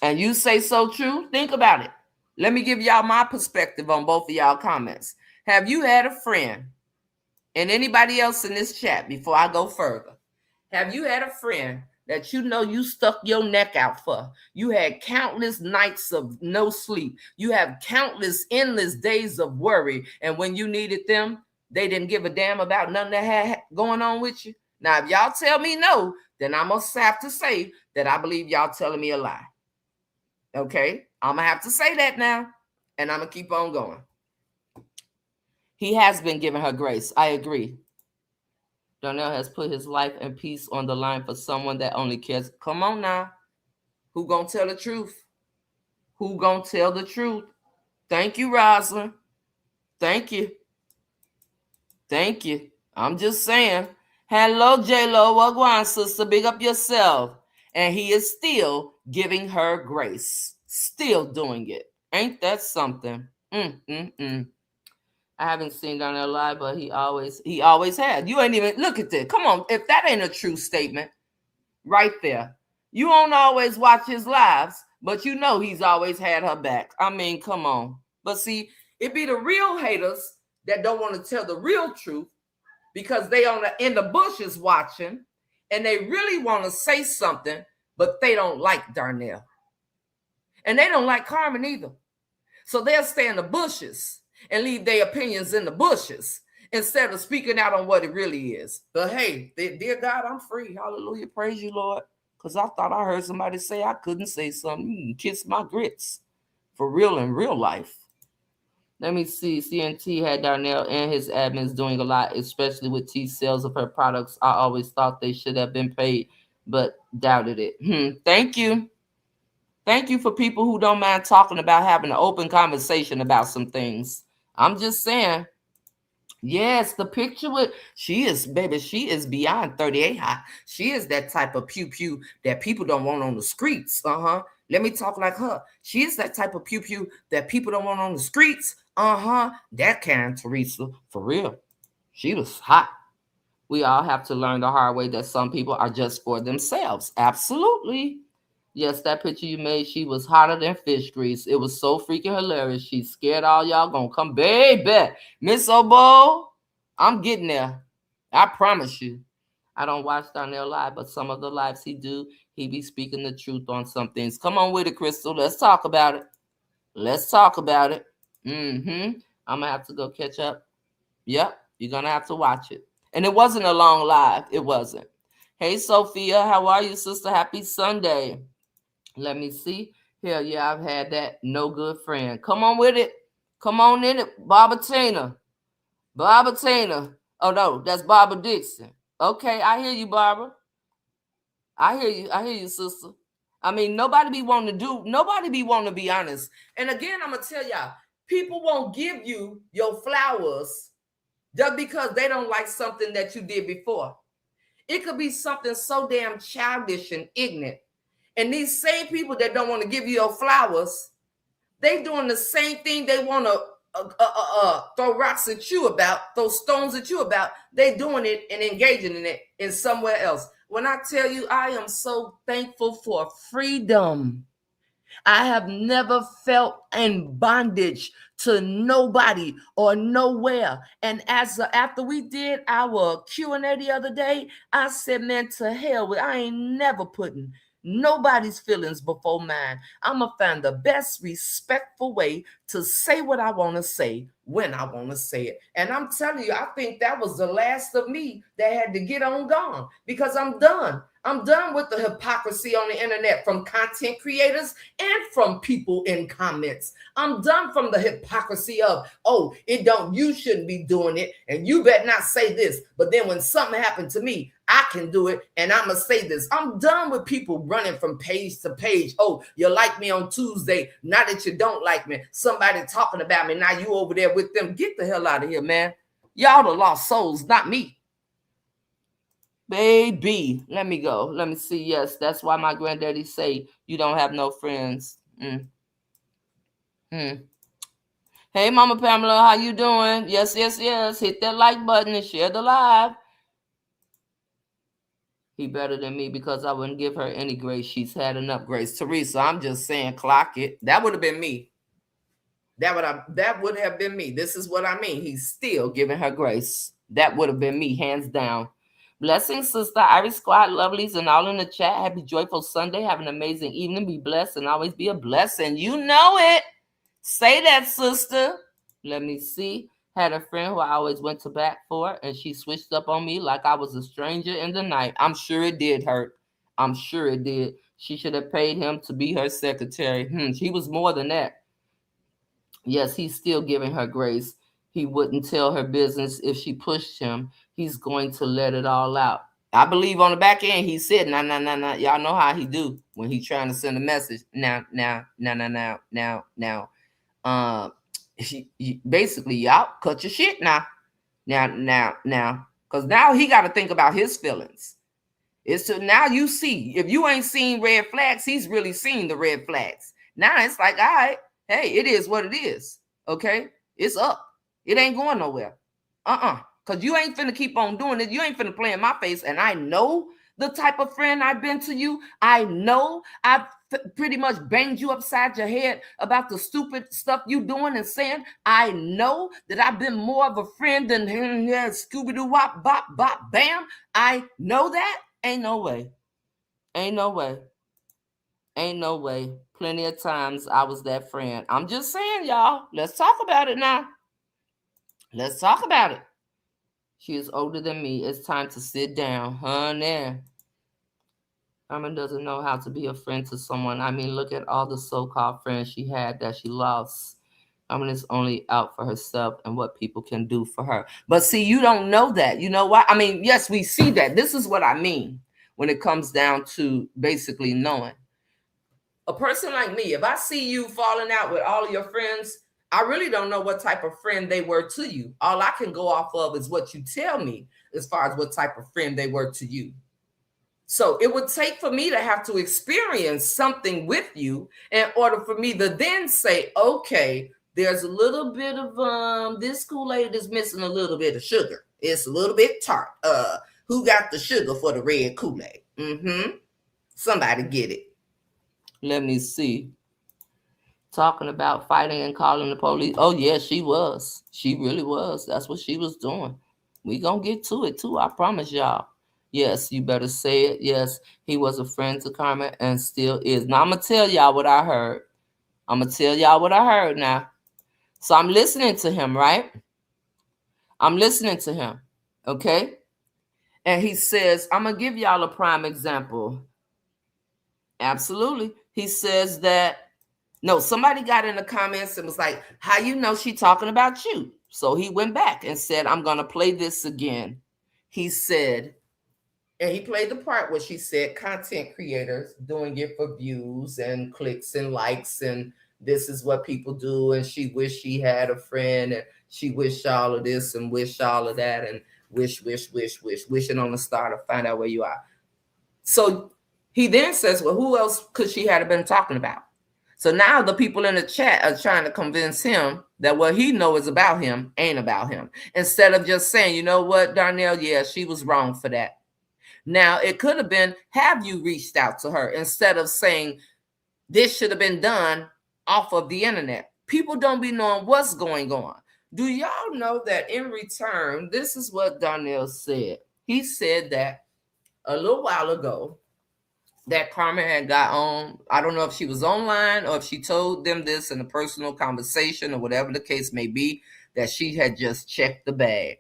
And you say so true? Think about it. Let me give y'all my perspective on both of y'all comments. Have you had a friend, and anybody else in this chat before I go further, have you had a friend that you know you stuck your neck out for? You had countless nights of no sleep. You have countless endless days of worry. And when you needed them, they didn't give a damn about nothing that had going on with you. Now, if y'all tell me no, then I must have to say that I believe y'all telling me a lie. Okay? I'm going to have to say that now, and I'm going to keep on going. He has been giving her grace. I agree. Darnell has put his life and peace on the line for someone that only cares. Come on now. Who gonna tell the truth? Who gonna tell the truth? Thank you, Rosalind. Thank you. Thank you. I'm just saying. Hello, J-Lo. What going, sister? Big up yourself. And he is still giving her grace. Still doing it. Ain't that something? I haven't seen Darnell live, but he always had. You ain't even look at this. Come on, if that ain't a true statement, right there. You don't always watch his lives, but you know he's always had her back. I mean, come on. But see, it be the real haters that don't want to tell the real truth because they in the bushes watching, and they really want to say something, but they don't like Darnell, and they don't like Carmen either. So they'll stay in the bushes and leave their opinions in the bushes instead of speaking out on what it really is. But hey, dear God, I'm free. Hallelujah. Praise you, Lord. Because I thought I heard somebody say I couldn't say something. You can kiss my grits. For real in real life. Let me see. CNT had Darnell and his admins doing a lot, especially with T sales of her products. I always thought they should have been paid, but doubted it. Thank you. Thank you for people who don't mind talking about having an open conversation about some things. I'm just saying. Yes, the picture with she is beyond 38 hot. She is that type of pew that people don't want on the streets. Let me talk like her. She is that type of pew that people don't want on the streets. That kind, Teresa, for real. She was hot. We all have to learn the hard way that some people are just for themselves. Absolutely. Yes, that picture you made, she was hotter than fish grease. It was so freaking hilarious. She scared all y'all gonna come. Baby, Miss Obo, I'm getting there. I promise you. I don't watch Darnell live, but some of the lives he do, he be speaking the truth on some things. Come on with it, Crystal. Let's talk about it. Let's talk about it. I'm gonna have to go catch up. Yep, you're gonna have to watch it. And it wasn't a long live. It wasn't. Hey, Sophia, how are you, sister? Happy Sunday. Let me see. Hell yeah, I've had that no good friend. Come on with it. Come on in it. Barbara Tina. Barbara Tina. Oh no, that's Barbara Dixon. Okay, I hear you, Barbara. I hear you. I hear you, sister. I mean, nobody be wanting to be honest. And again, I'm gonna tell y'all, people won't give you your flowers just because they don't like something that you did before. It could be something so damn childish and ignorant. And these same people that don't want to give you your flowers, they doing the same thing they want to throw rocks at you about, throw stones at you about. They doing it and engaging in it in somewhere else. When I tell you, I am so thankful for freedom. I have never felt in bondage to nobody or nowhere. And after we did our Q&A the other day, I said, man, to hell with, I ain't never putting nobody's feelings before mine. I'm going to find the best respectful way to say what I want to say when I want to say it. And I'm telling you, I think that was the last of me that had to get on gone because I'm done. I'm done with the hypocrisy on the internet from content creators and from people in comments. I'm done from the hypocrisy of, oh, you shouldn't be doing it, and you better not say this. But then when something happened to me, I can do it, and I'm going to say this. I'm done with people running from page to page. Oh, you like me on Tuesday. Now that you don't like me, somebody talking about me. Now you over there with them. Get the hell out of here, man. Y'all the lost souls, not me. Baby, let me go. Let me see. Yes, that's why my granddaddy say you don't have no friends. Hey, Mama Pamela, how you doing? Yes. Hit that like button and share the live. He better than me because I wouldn't give her any grace. She's had enough grace. Teresa, I'm just saying, clock it. That would have been me. That would have been me. This is what I mean. He's still giving her grace. That would have been me, hands down. Blessings, sister, Irish Squad, lovelies, and all in the chat. Happy, joyful Sunday. Have an amazing evening. Be blessed and always be a blessing. You know it. Say that, sister. Let me see. Had a friend who I always went to bat for, and she switched up on me like I was a stranger in the night. I'm sure it did hurt. I'm sure it did. She should have paid him to be her secretary. He was more than that. Yes, he's still giving her grace. He wouldn't tell her business if she pushed him. He's going to let it all out. I believe on the back end, he said, nah. Y'all know how he do when he's trying to send a message. Now. Basically, y'all cut your shit now. Now. Because now he got to think about his feelings. It's so now you see, if you ain't seen red flags, he's really seen the red flags. Now it's like, all right, hey, it is what it is. Okay, it's up. It ain't going nowhere. Because you ain't finna keep on doing it. You ain't finna play in my face. And I know the type of friend I've been to you. I know I've pretty much banged you upside your head about the stupid stuff you doing and saying. I know that I've been more of a friend than Scooby-Doo wop bop bop bam. I know that. Ain't no way. Ain't no way. Ain't no way. Plenty of times I was that friend. I'm just saying, y'all. Let's talk about it now. Let's talk about it. She is older than me. It's time to sit down. Honey. Herman doesn't know how to be a friend to someone. I mean, look at all the so-called friends she had that she lost. Herman is only out for herself and what people can do for her. But see, you don't know that. You know why? I mean, yes, we see that. This is what I mean when it comes down to basically knowing. A person like me, if I see you falling out with all of your friends, I really don't know what type of friend they were to you. All I can go off of is what you tell me as far as what type of friend they were to you. So it would take for me to have to experience something with you in order for me to then say, okay, there's a little bit of this Kool-Aid is missing a little bit of sugar. It's a little bit tart. Who got the sugar for the red Kool-Aid? Somebody get it. Let me see. Talking about fighting and calling the police. Oh, yeah, she was. She really was. That's what she was doing. We gonna get to it, too. I promise y'all. Yes, you better say it. Yes, he was a friend to Carmen and still is. Now, I'm going to tell y'all what I heard. I'm going to tell y'all what I heard now. So I'm listening to him, right? I'm listening to him, okay? And he says, I'm going to give y'all a prime example. Absolutely. He says that, no, somebody got in the comments and was like, how you know she talking about you? So he went back and said, I'm going to play this again. He said, and he played the part where she said content creators doing it for views and clicks and likes, and this is what people do, and she wished she had a friend, and she wished all of this and wished all of that, and wishing on the star to find out where you are. So he then says, well, who else could she have been talking about? So now the people in the chat are trying to convince him that what he knows about him ain't about him. Instead of just saying, you know what, Darnell, yeah, she was wrong for that. Now, it could have been, have you reached out to her? Instead of saying, this should have been done off of the internet. People don't be knowing what's going on. Do y'all know that in return, this is what Darnell said. He said that a little while ago, that Carmen had got on, I don't know if she was online or if she told them this in a personal conversation or whatever the case may be, that she had just checked the bag.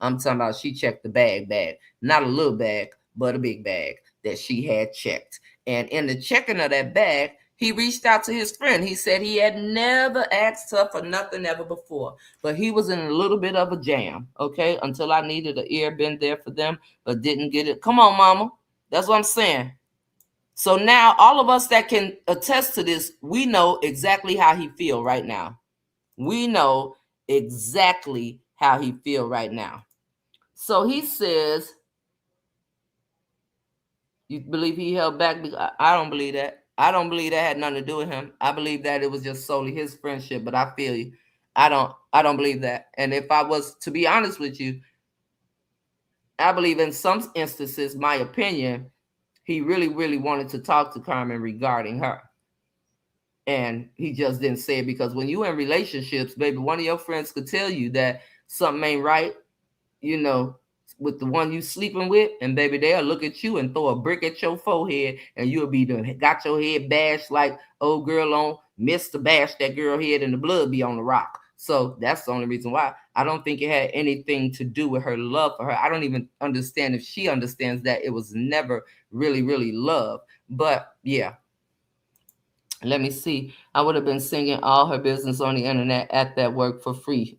I'm talking about she checked the bag, not a little bag, but a big bag that she had checked. And in the checking of that bag, he reached out to his friend. He said he had never asked her for nothing ever before, but he was in a little bit of a jam, okay, until I needed an ear been there for them, but didn't get it. Come on, mama. That's what I'm saying. So now all of us that can attest to this, we know exactly how he feel right now. We know exactly how he feel right now. So he says, you believe he held back? I don't believe that. I don't believe that had nothing to do with him. I believe that it was just solely his friendship, but I feel you. I don't believe that. And if I was to be honest with you, I believe in some instances, my opinion, he really, really wanted to talk to Carmen regarding her. And he just didn't say it because when you in relationships, baby, one of your friends could tell you that something ain't right, you know, with the one you sleeping with, and baby, they'll look at you and throw a brick at your forehead, and you'll be done got your head bashed like old girl on Mr. Bash that girl head, and the blood be on the rock. So that's the only reason why. I don't think it had anything to do with her love for her. I don't even understand if she understands that it was never really, really love. But yeah. Let me see. I would have been singing all her business on the internet at that work for free.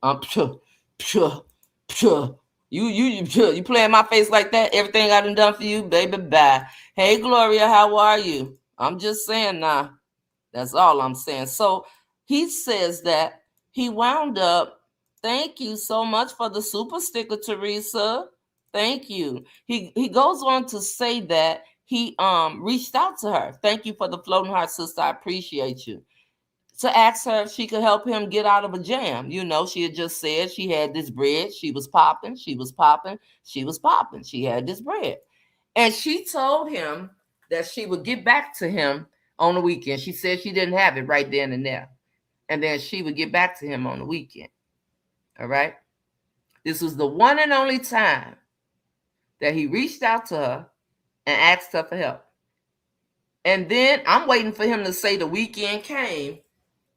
You playing my face like that? Everything I done for you, baby, bye. Hey, Gloria, how are you? I'm just saying now. That's all I'm saying. So he says that he wound up. Thank you so much for the super sticker, Teresa. Thank you. He goes on to say that he reached out to her. Thank you for the floating heart, sister. I appreciate you. To ask her if she could help him get out of a jam. You know, she had just said she had this bread. She was popping. She had this bread. And she told him that she would get back to him on the weekend. She said she didn't have it right then and there. And then she would get back to him on the weekend. All right. This was the one and only time that he reached out to her and asked her for help. And then I'm waiting for him to say the weekend came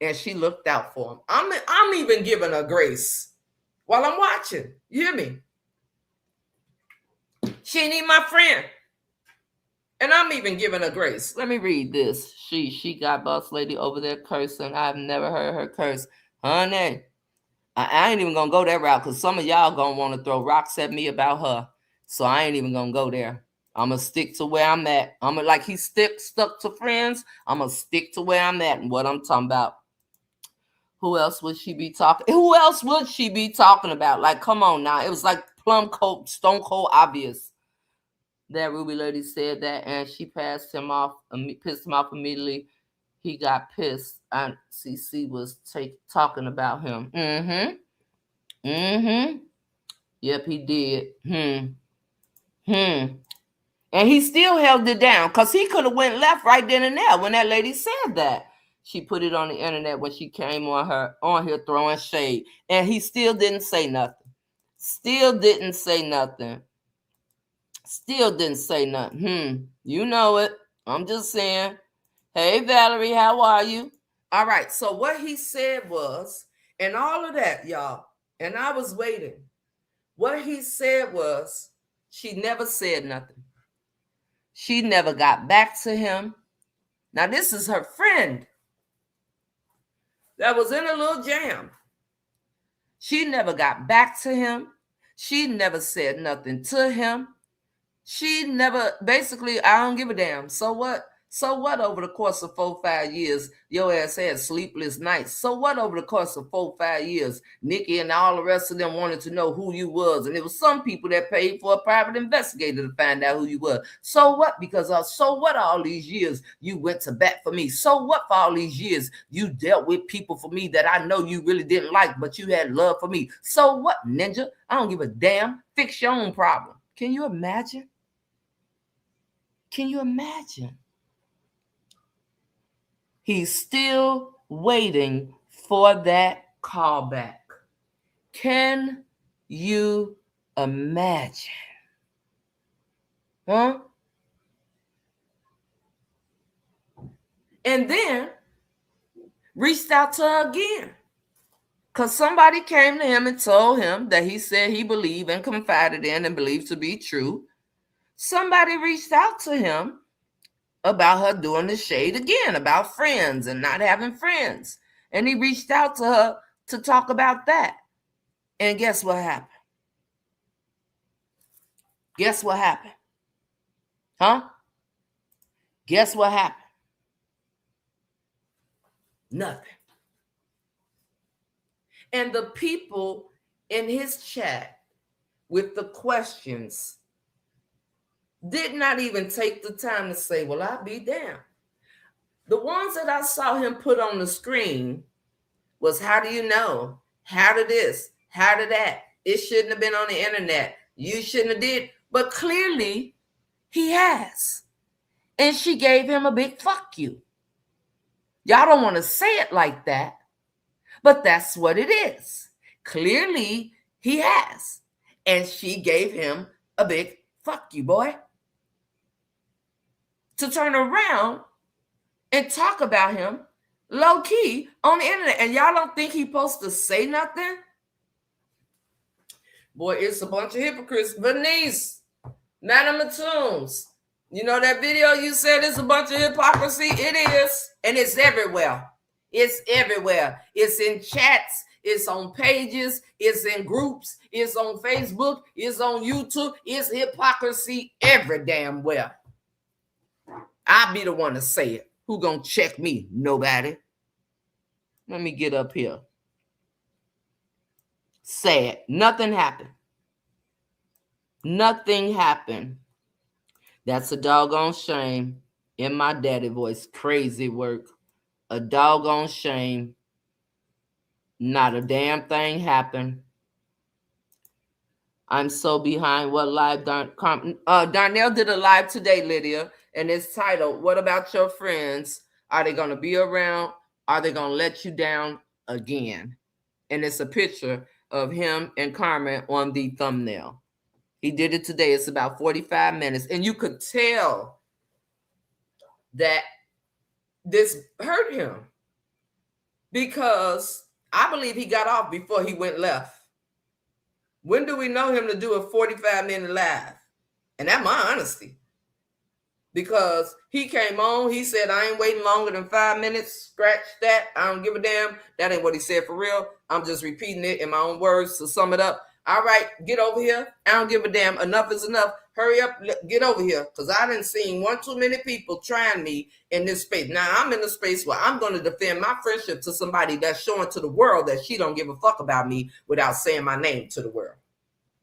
and she looked out for him. I'm even giving her grace while I'm watching. You hear me? She ain't even my friend. And I'm even giving her grace. Let me read this. She got boss lady over there cursing. I've never heard her curse. Honey, I ain't even going to go that route because some of y'all going to want to throw rocks at me about her. So I ain't even going to go there. I'm going to stick to where I'm at. I'm going to, like he stuck to friends, I'm going to stick to where I'm at and what I'm talking about. Who else would she be talking? Who else would she be talking about? Like, come on now. It was like stone cold obvious. That Ruby lady said that, and she pissed him off immediately. He got pissed. And CC was talking about him. Yep, he did. And he still held it down because he could have went left right then and there when that lady said that. She put it on the internet when she came on here throwing shade. And he still didn't say nothing. Still didn't say nothing. Still didn't say nothing. You know it. I'm just saying. Hey, Valerie, how are you? All right. So what he said was, and all of that, y'all, and I was waiting. What he said was, she never said nothing. She never got back to him. Now, this is her friend that was in a little jam. She never got back to him. She never said nothing to him. She never, basically, I don't give a damn. So what? So what over the course of 4-5 years, your ass had sleepless nights? So what over the course of 4-5 years, Nikki and all the rest of them wanted to know who you was. And it was some people that paid for a private investigator to find out who you were. So what? Because so what all these years you went to bat for me? So what for all these years you dealt with people for me that I know you really didn't like, but you had love for me? So what, ninja? I don't give a damn. Fix your own problem. Can you imagine? Can you imagine? He's still waiting for that callback. Can you imagine? Huh? And then reached out to her again. Because somebody came to him and told him that he said he believed and confided in and believed to be true. Somebody reached out to him about her doing the shade again, about friends and not having friends. And he reached out to her to talk about that. And guess what happened? Guess what happened? Huh? Guess what happened? Nothing. And the people in his chat with the questions did not even take the time to say, well, I'll be damned. The ones that I saw him put on the screen was, how do you know? How did this? How did that? It shouldn't have been on the internet. You shouldn't have did. But clearly, he has. And she gave him a big fuck you. Y'all don't want to say it like that, but that's what it is. Clearly, he has. And she gave him a big fuck you, boy. To turn around and talk about him low key on the internet. And y'all don't think he's supposed to say nothing? Boy, it's a bunch of hypocrites. Bernice, Madam Atunes, you know that video you said is a bunch of hypocrisy? It is. And it's everywhere. It's everywhere. It's in chats. It's on pages. It's in groups. It's on Facebook. It's on YouTube. It's hypocrisy every damn where. I'll be the one to say it. Who gonna check me? Nobody. Let me get up here. Sad. Nothing happened. Nothing happened. That's a doggone shame. In my daddy voice, crazy work. A doggone shame. Not a damn thing happened. I'm so behind what live. Darnell did a live today, Lydia, and it's titled, What About Your Friends? Are they going to be around? Are they going to let you down again? And it's a picture of him and Carmen on the thumbnail. He did it today. It's about 45 minutes. And you could tell that this hurt him because I believe he got off before he went left. When do we know him to do a 45-minute live? And that's my honesty. Because he came on, he said, I ain't waiting longer than 5 minutes. Scratch that. I don't give a damn. That ain't what he said for real. I'm just repeating it in my own words to sum it up. All right, get over here. I don't give a damn. Enough is enough. Hurry up, get over here. Because I done seen one too many people trying me in this space. Now, I'm in a space where I'm going to defend my friendship to somebody that's showing to the world that she don't give a fuck about me without saying my name to the world.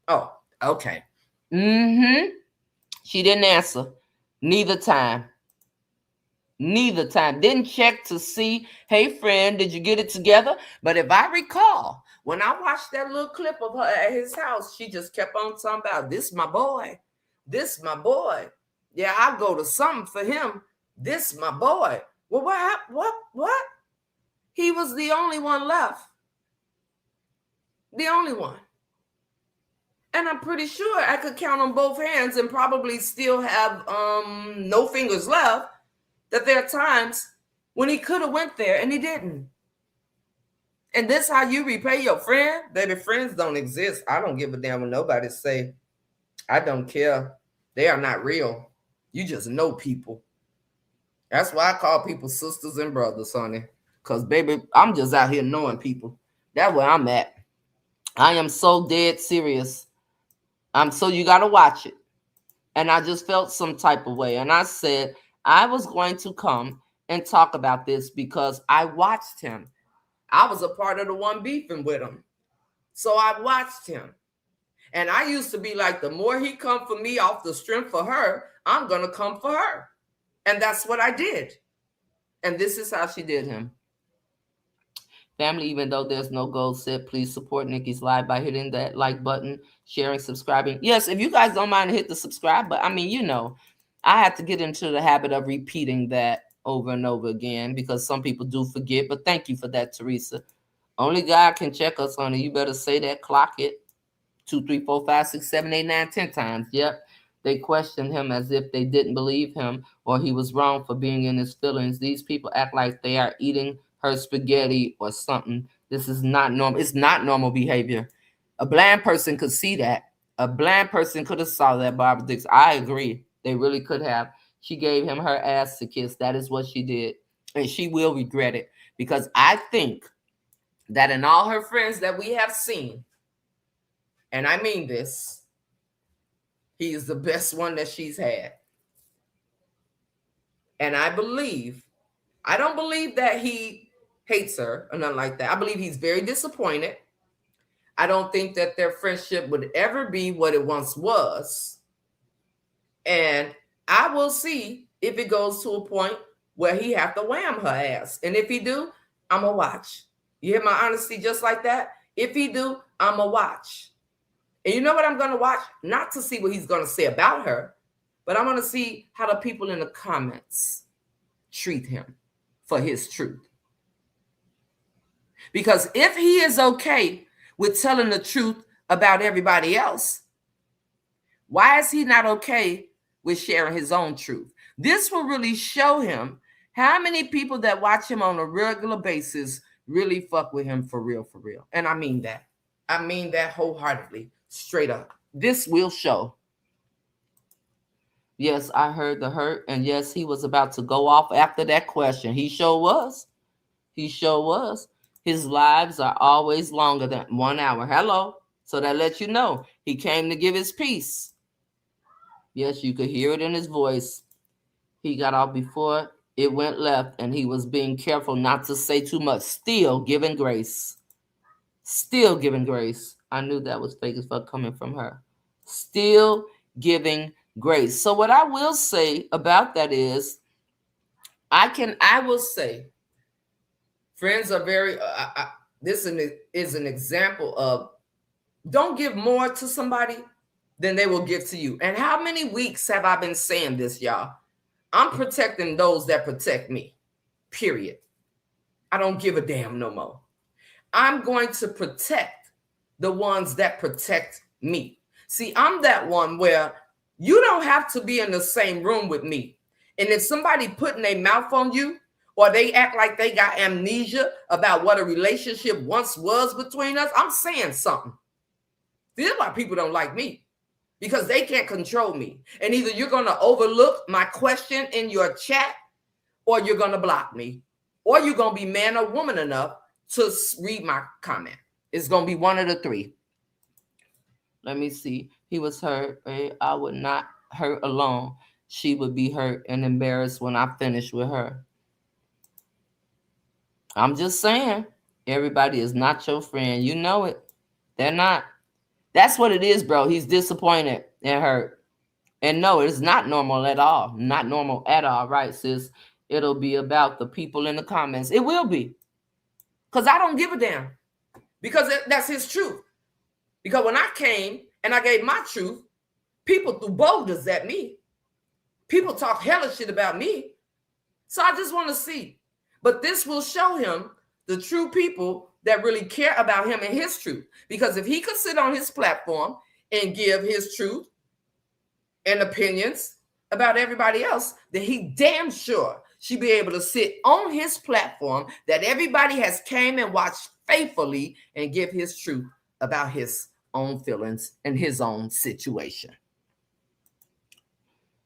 Oh, okay. She didn't answer. Neither time. Didn't check to see, hey, friend, did you get it together? But if I recall, when I watched that little clip of her at his house, she just kept on talking about, this my boy. This my boy. Yeah, I'll go to something for him. This my boy. Well, what? He was the only one left. The only one. And I'm pretty sure I could count on both hands and probably still have no fingers left, that there are times when he could have went there and he didn't. And this how you repay your friend? Baby, friends don't exist. I don't give a damn what nobody say. I don't care. They are not real. You just know people. That's why I call people sisters and brothers, honey. Because, baby, I'm just out here knowing people. That's where I'm at. I am so dead serious. So you got to watch it. And I just felt some type of way. And I said I was going to come and talk about this because I watched him. I was a part of the one beefing with him. So I watched him. And I used to be like, the more he come for me off the strength for her, I'm going to come for her. And that's what I did. And this is how she did him. Family, even though there's no goal set, please support Nikki's live by hitting that like button, sharing, subscribing. Yes, if you guys don't mind, hit the subscribe. But I mean, you know, I have to get into the habit of repeating that over and over again because some people do forget. But thank you for that, Teresa. Only God can check us on it. You better say that, clock it. 2, 3, 4, 5, 6, 7, 8, 9, 10 times. Yep. They questioned him as if they didn't believe him or he was wrong for being in his feelings. These people act like they are eating her spaghetti or something. This is not normal. It's not normal behavior. A blind person could see that. A blind person could have saw that, Barbara Dix. I agree. They really could have. She gave him her ass to kiss. That is what she did. And she will regret it. Because I think that in all her friends that we have seen, and I mean this, he is the best one that she's had. And I don't believe that he hates her or nothing like that. I believe he's very disappointed. I don't think that their friendship would ever be what it once was. And I will see if it goes to a point where he have to wham her ass. And if he do, I'm going to watch. You hear my honesty just like that? If he do, I'm going to watch. And you know what I'm going to watch? Not to see what he's going to say about her, but I'm going to see how the people in the comments treat him for his truth. Because if he is okay with telling the truth about everybody else, why is he not okay with sharing his own truth? This will really show him how many people that watch him on a regular basis really fuck with him for real, for real. And I mean that. I mean that wholeheartedly, straight up. This will show. Yes, I heard the hurt. And yes, he was about to go off after that question. He sure was. He sure was. His lives are always longer than 1 hour. Hello. So that lets you know he came to give his piece. Yes, you could hear it in his voice. He got off before it went left, and he was being careful not to say too much. Still giving grace. Still giving grace. I knew that was fake as fuck coming from her. Still giving grace. So what I will say about that is, I will say, friends are very, this is an example of, don't give more to somebody than they will give to you. And how many weeks have I been saying this, y'all? I'm protecting those that protect me, period. I don't give a damn no more. I'm going to protect the ones that protect me. See, I'm that one where you don't have to be in the same room with me. And if somebody putting their mouth on you, or they act like they got amnesia about what a relationship once was between us, I'm saying something. This is why people don't like me, because they can't control me. And either you're going to overlook my question in your chat, or you're going to block me, or you're going to be man or woman enough to read my comment. It's going to be one of the three. Let me see. He was hurt. I would not hurt alone. She would be hurt and embarrassed when I finish with her. I'm just saying, everybody is not your friend. You know it. They're not. That's what it is, bro. He's disappointed and hurt. And no, it's not normal at all. Not normal at all, right, sis? It'll be about the people in the comments. It will be. Because I don't give a damn. Because that's his truth. Because when I came and I gave my truth, people threw boulders at me. People talk hella shit about me. So I just want to see. But this will show him the true people that really care about him and his truth. Because if he could sit on his platform and give his truth and opinions about everybody else, then he damn sure should be able to sit on his platform that everybody has came and watched faithfully and give his truth about his own feelings and his own situation.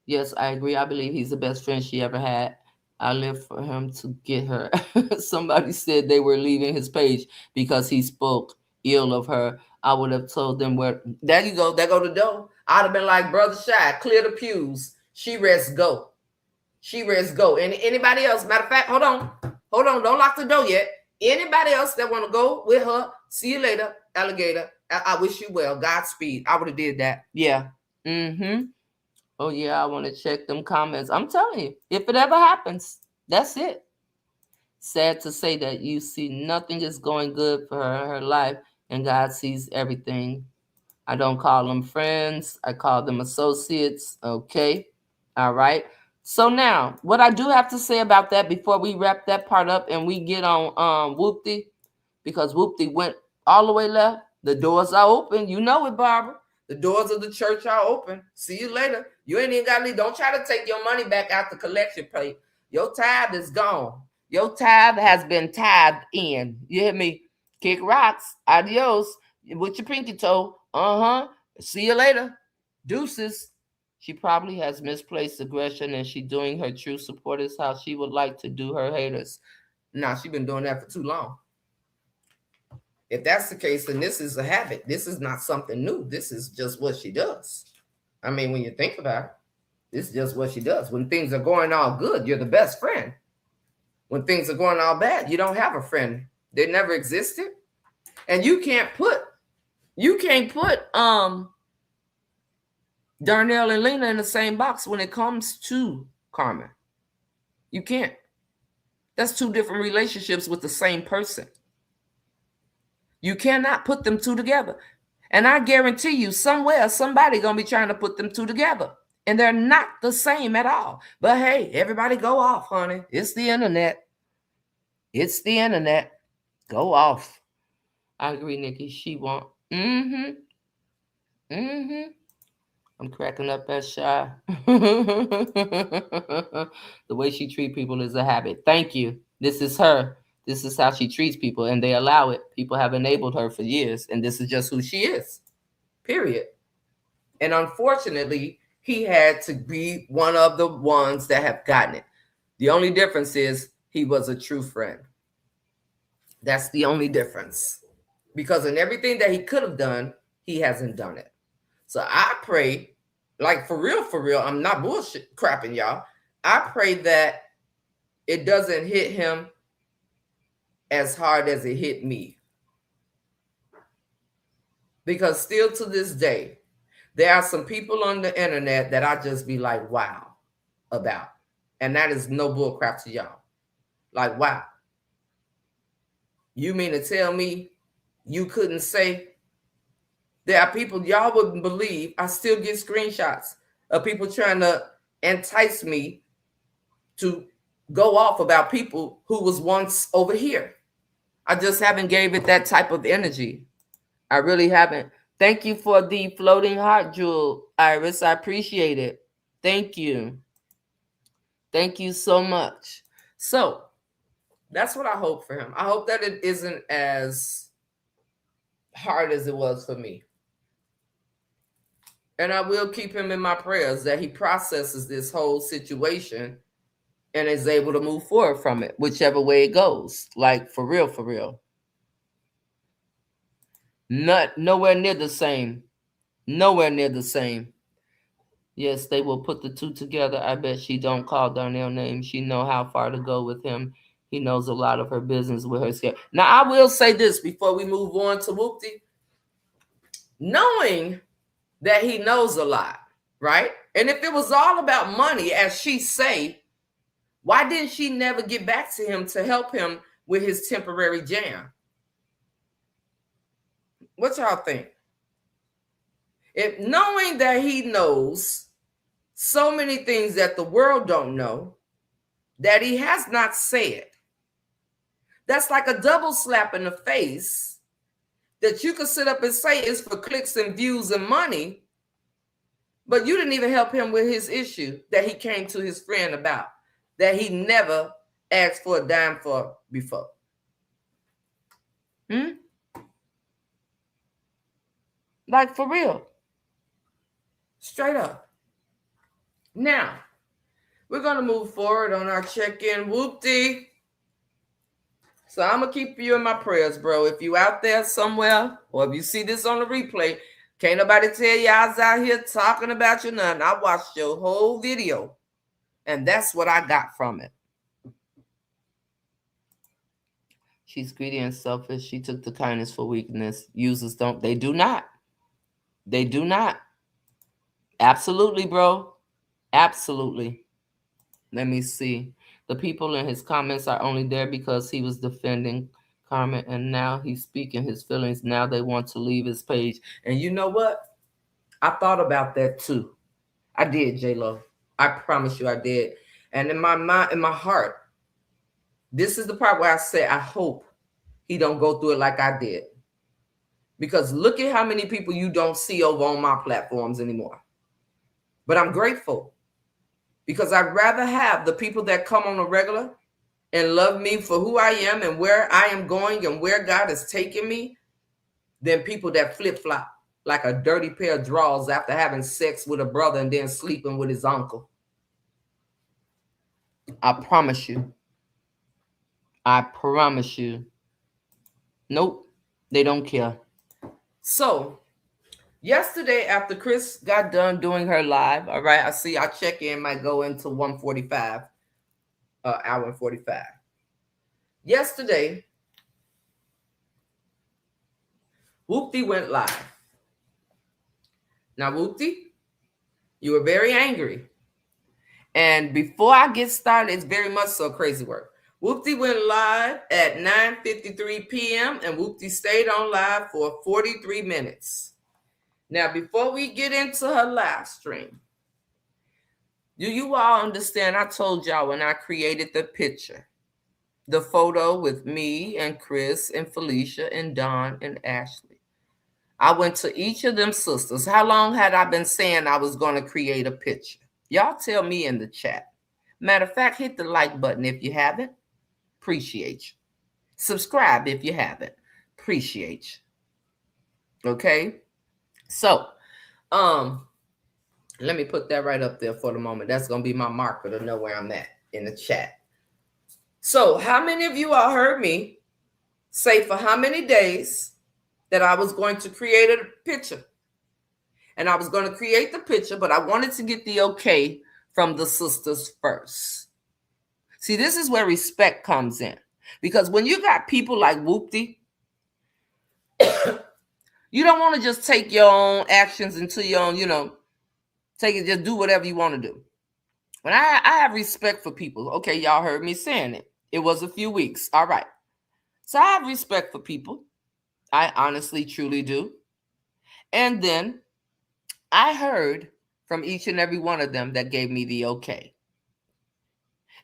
Yes, I agree. I believe he's the best friend she ever had. I live for him to get her. Somebody said they were leaving his page because he spoke ill of her. I would have told them where. There you go. There go the door. I'd have been like, Brother Shy, clear the pews. She rests, go. She rests, go. And anybody else, matter of fact, hold on. Don't lock the door yet. Anybody else that want to go with her, see you later, alligator. I wish you well. Godspeed. I would have did that. Yeah. Mm-hmm. Oh, yeah, I want to check them comments. I'm telling you, if it ever happens, that's it. Sad to say that you see nothing is going good for her life, and God sees everything. I don't call them friends. I call them associates. Okay. All right. So now, what I do have to say about that before we wrap that part up and we get on Whoopty, because Whoopty went all the way left. The doors are open. You know it, Barbara. The doors of the church are open. See you later. You ain't even got to leave. Don't try to take your money back out the collection plate. Your tithe is gone. Your tithe has been tithed in. You hear me? Kick rocks. Adios. With your pinky toe. See you later. Deuces. She probably has misplaced aggression and she doing her true support is how she would like to do her haters. Nah, she been doing that for too long. If that's the case, then this is a habit. This is not something new. This is just what she does. I mean, when you think about it, this is just what she does. When things are going all good, you're the best friend. When things are going all bad, you don't have a friend. They never existed. And you can't put Darnell and Lena in the same box when it comes to Carmen. You can't. That's two different relationships with the same person. You cannot put them two together. And I guarantee you, somewhere, somebody going to be trying to put them two together. And they're not the same at all. But hey, everybody go off, honey. It's the internet. It's the internet. Go off. I agree, Nikki. She won't. I'm cracking up at Shy. The way she treats people is a habit. Thank you. This is her. This is how she treats people, and they allow it. People have enabled her for years, and this is just who she is, period. And unfortunately, he had to be one of the ones that have gotten it. The only difference is he was a true friend. That's the only difference. Because in everything that he could have done, he hasn't done it. So I pray, like for real, I'm not bullshit crapping, y'all. I pray that it doesn't hit him as hard as it hit me. Because still to this day, there are some people on the internet that I just be like, wow, about. And that is no bull crap to y'all. Like, wow. You mean to tell me you couldn't say? There are people y'all wouldn't believe. I still get screenshots of people trying to entice me to go off about people who was once over here. I just haven't gave it that type of energy. I really haven't. Thank you for the floating heart, Jewel, Iris. I appreciate it. Thank you. Thank you so much. So that's what I hope for him. I hope that it isn't as hard as it was for me. And I will keep him in my prayers that he processes this whole situation and is able to move forward from it, whichever way it goes. Like, for real, for real. Nowhere near the same. Nowhere near the same. Yes, they will put the two together. I bet she don't call Darnell names. She know how far to go with him. He knows a lot of her business with her scale. Now, I will say this before we move on to Whoopty. Knowing that he knows a lot, right? And if it was all about money, as she say, why didn't she never get back to him to help him with his temporary jam? What y'all think? If knowing that he knows so many things that the world don't know that he has not said. That's like a double slap in the face that you could sit up and say is for clicks and views and money, but you didn't even help him with his issue that he came to his friend about, that he never asked for a dime for before. Like, for real. Straight up. Now, we're going to move forward on our check-in. Whoopty. So I'm going to keep you in my prayers, bro. If you out there somewhere, or if you see this on the replay, can't nobody tell you I was out here talking about you nothing. I watched your whole video, and that's what I got from it. She's greedy and selfish. She took the kindness for weakness. Users don't. They do not. They do not. Absolutely, bro. Absolutely. Let me see. The people in his comments are only there because he was defending Carmen, and now he's speaking his feelings. Now they want to leave his page. And you know what? I thought about that too. I did, J-Lo. I promise you I did. And in my mind, in my heart, this is the part where I say, I hope he don't go through it like I did. Because look at how many people you don't see over on my platforms anymore. But I'm grateful. Because I'd rather have the people that come on a regular and love me for who I am and where I am going and where God has taken me than people that flip-flop like a dirty pair of drawers after having sex with a brother and then sleeping with his uncle. I promise you. I promise you. Nope, they don't care. So, yesterday after Chris got done doing her live, all right, I see our check-in might go into 1:45, hour and 45. Yesterday, Whoopty went live. Now, Whoopty, you were very angry. And before I get started, it's very much so crazy work. Whoopty went live at 9:53 p.m. and Whoopty stayed on live for 43 minutes. Now, before we get into her live stream, do you all understand? I told y'all when I created the picture, the photo with me and Chris and Felicia and Dawn and Ashley. I went to each of them sisters. How long had I been saying I was going to create a picture? Y'all tell me in the chat. Matter of fact, hit the like button if you haven't. Appreciate you. Subscribe if you haven't. Appreciate you. Okay? So, let me put that right up there for the moment. That's going to be my marker to know where I'm at in the chat. So, how many of you all heard me say for how many days that I was going to create a picture? And I was going to create the picture, but I wanted to get the okay from the sisters first. See, this is where respect comes in. Because when you got people like Whoopty, you don't want to just take your own actions into your own, take it, just do whatever you want to do. When I have respect for people. Okay, y'all heard me saying it. It was a few weeks. All right. So I have respect for people. I honestly, truly do. And then I heard from each and every one of them that gave me the okay.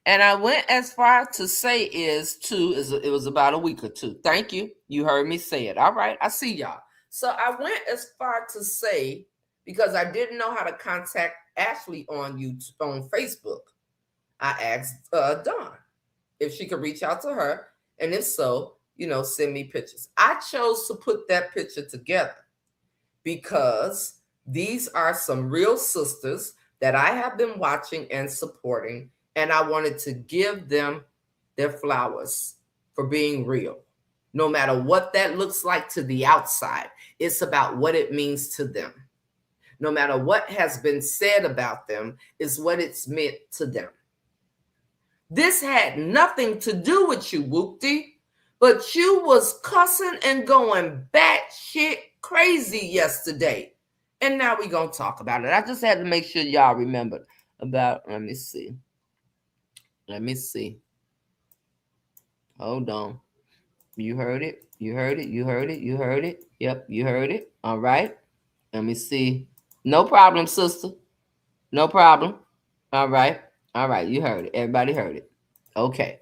And I went as far to say it was about a week or two. Thank you. You heard me say it. All right. I see y'all. So I went as far to say, because I didn't know how to contact Ashley on Facebook, I asked Dawn if she could reach out to her. And if so, send me pictures. I chose to put that picture together because these are some real sisters that I have been watching and supporting. And I wanted to give them their flowers for being real. No matter what that looks like to the outside, it's about what it means to them. No matter what has been said about them, is what it's meant to them. This had nothing to do with you, Whoopty, but you was cussing and going batshit crazy yesterday. And now we're going to talk about it. I just had to make sure y'all remembered about, let me see. Hold on. You heard it. Yep, you heard it. All right. Let me see. No problem, sister. No problem. All right. All right. You heard it. Everybody heard it. Okay.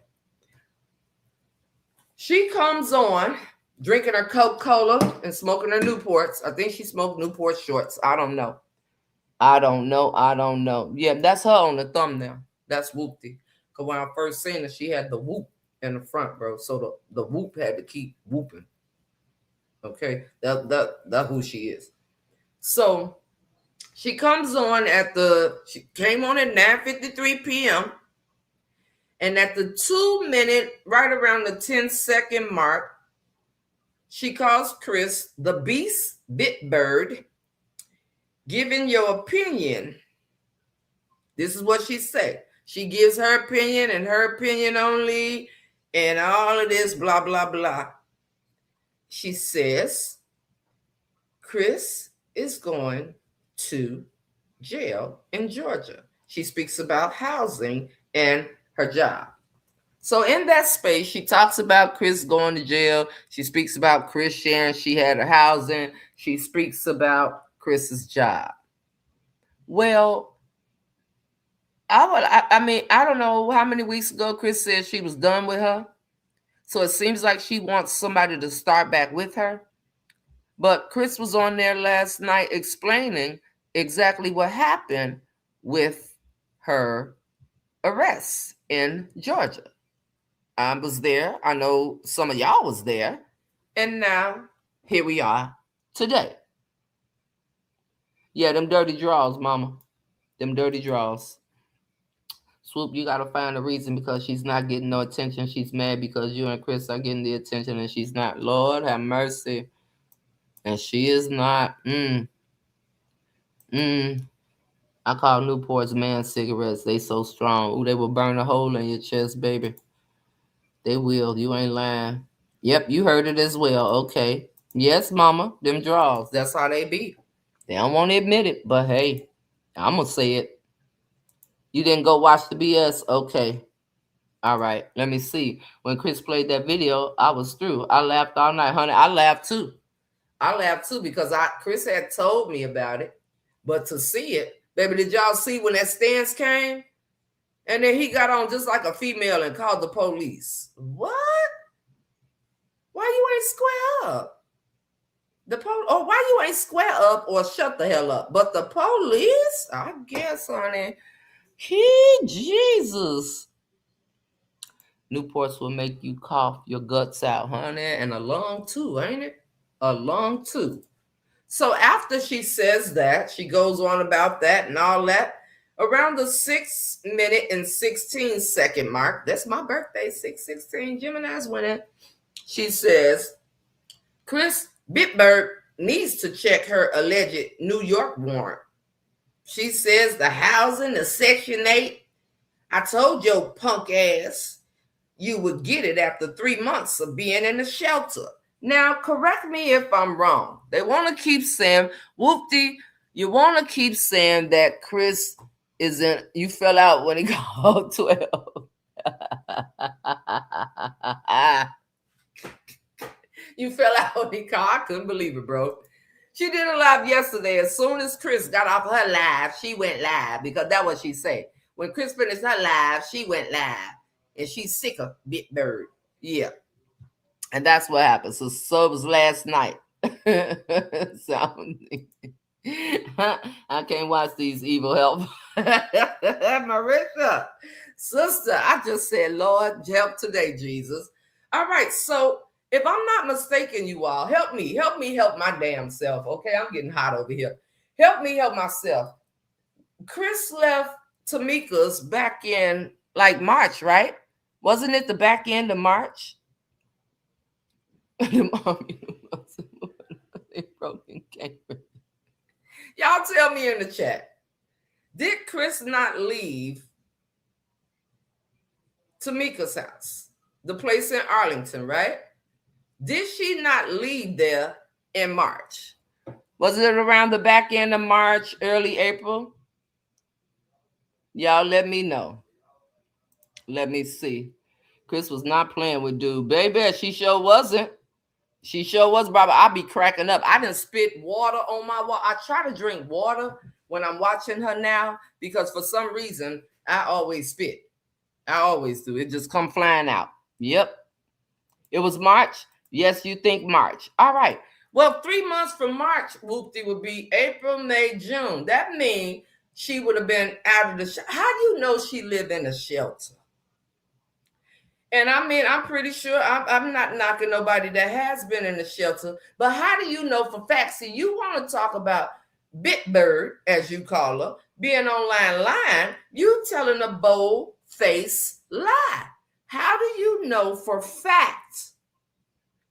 She comes on drinking her Coca-Cola and smoking her Newports. I think she smoked Newport shorts. I don't know. I don't know. I don't know. Yeah, that's her on the thumbnail. That's Whoopty. Because when I first seen her, she had the whoop in the front, bro. So the whoop had to keep whooping. Okay. That's who she is. So she comes on she came on at 9:53 p.m. And at the 2 minute, right around the 10-second mark, she calls Chris the Beast Bitbird, giving your opinion. This is what she said. She gives her opinion and her opinion only, and all of this, blah, blah, blah. She says, Chris is going to jail in Georgia. She speaks about housing and her job. So in that space, she talks about Chris going to jail. She speaks about Chris sharing she had her housing. She speaks about Chris's job. Well, I mean, I don't know how many weeks ago Chris said she was done with her. So it seems like she wants somebody to start back with her. But Chris was on there last night explaining exactly what happened with her arrest in Georgia. I was there. I know some of y'all was there. And now here we are today. Yeah, them dirty draws, mama. Them dirty draws. Swoop, you got to find a reason because she's not getting no attention. She's mad because you and Chris are getting the attention and she's not. Lord have mercy. And she is not. I call Newport's man cigarettes. They so strong. Ooh, they will burn a hole in your chest, baby. They will. You ain't lying. Yep, you heard it as well. Okay. Yes, mama. Them draws. That's how they be. They don't want to admit it, but hey, I'm going to say it. You didn't go watch the BS? Okay. All right. Let me see. When Chris played that video, I was through. I laughed all night, honey. I laughed too. Because Chris had told me about it. But to see it, baby, did y'all see when that stance came? And then he got on just like a female and called the police. What? Why you ain't square up? Why you ain't square up or shut the hell up? But the police, I guess, honey. Jesus. Newports will make you cough your guts out, honey. And a lung too, ain't it? A lung too. So after she says that, she goes on about that and all that. Around the 6 minute and 16 second mark, that's my birthday, 6/16, Gemini's winning. She says, Chris Bitbird needs to check her alleged New York warrant. She says the housing, the Section 8, I told your punk ass you would get it after 3 months of being in the shelter. Now, correct me if I'm wrong. They want to keep saying, Whoopty, you want to keep saying that Chris you fell out when he called 12. You fell out when he called. I couldn't believe it, bro. She did a live yesterday. As soon as Chris got off her live, she went live because that's what she said. When Chris finished her live, she went live. And she's sick of Bitbird. Yeah. And that's what happened. So it was last night. So, I can't watch these evil help. Marisha, sister, I just said, Lord, help today, Jesus. All right, so if I'm not mistaken, you all, help me help my damn self. Okay, I'm getting hot over here. Help me help myself. Chris left Tamika's back in like March, right? Wasn't it the back end of March? Y'all tell me in the chat. Did Chris not leave Tamika's house? The place in Arlington, right? Did she not leave there in March? Was it around the back end of March, early April? Y'all let me know. Let me see. Chris was not playing with dude. Baby, she sure wasn't. She sure was, Barbara. I be cracking up. I didn't spit water on my wall. I try to drink water when I'm watching her now, because for some reason I always spit. I always do. It just come flying out. Yep. It was March. Yes, you think March. All right. Well, 3 months from March, Whoopty would be April, May, June. That means she would have been out of the shelter. How do you know she lived in a shelter? And I mean, I'm pretty sure I'm not knocking nobody that has been in the shelter, but how do you know for facts? See, you want to talk about Bitbird, as you call her, being online lying, you telling a bold face lie. How do you know for facts?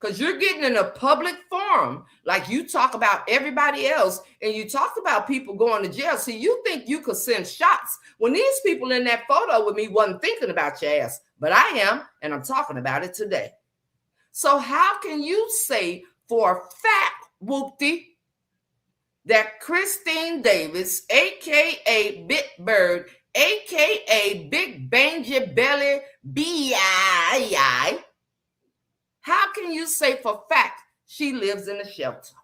Because you're getting in a public forum, like you talk about everybody else, and you talk about people going to jail. See, you think you could send shots when these people in that photo with me wasn't thinking about your ass, but I am, and I'm talking about it today. So how can you say for a fact, Whoopty, that Christine Davis, aka Bitbird, aka Big Bangy Belly B.I.I., how can you say for fact she lives in a shelter?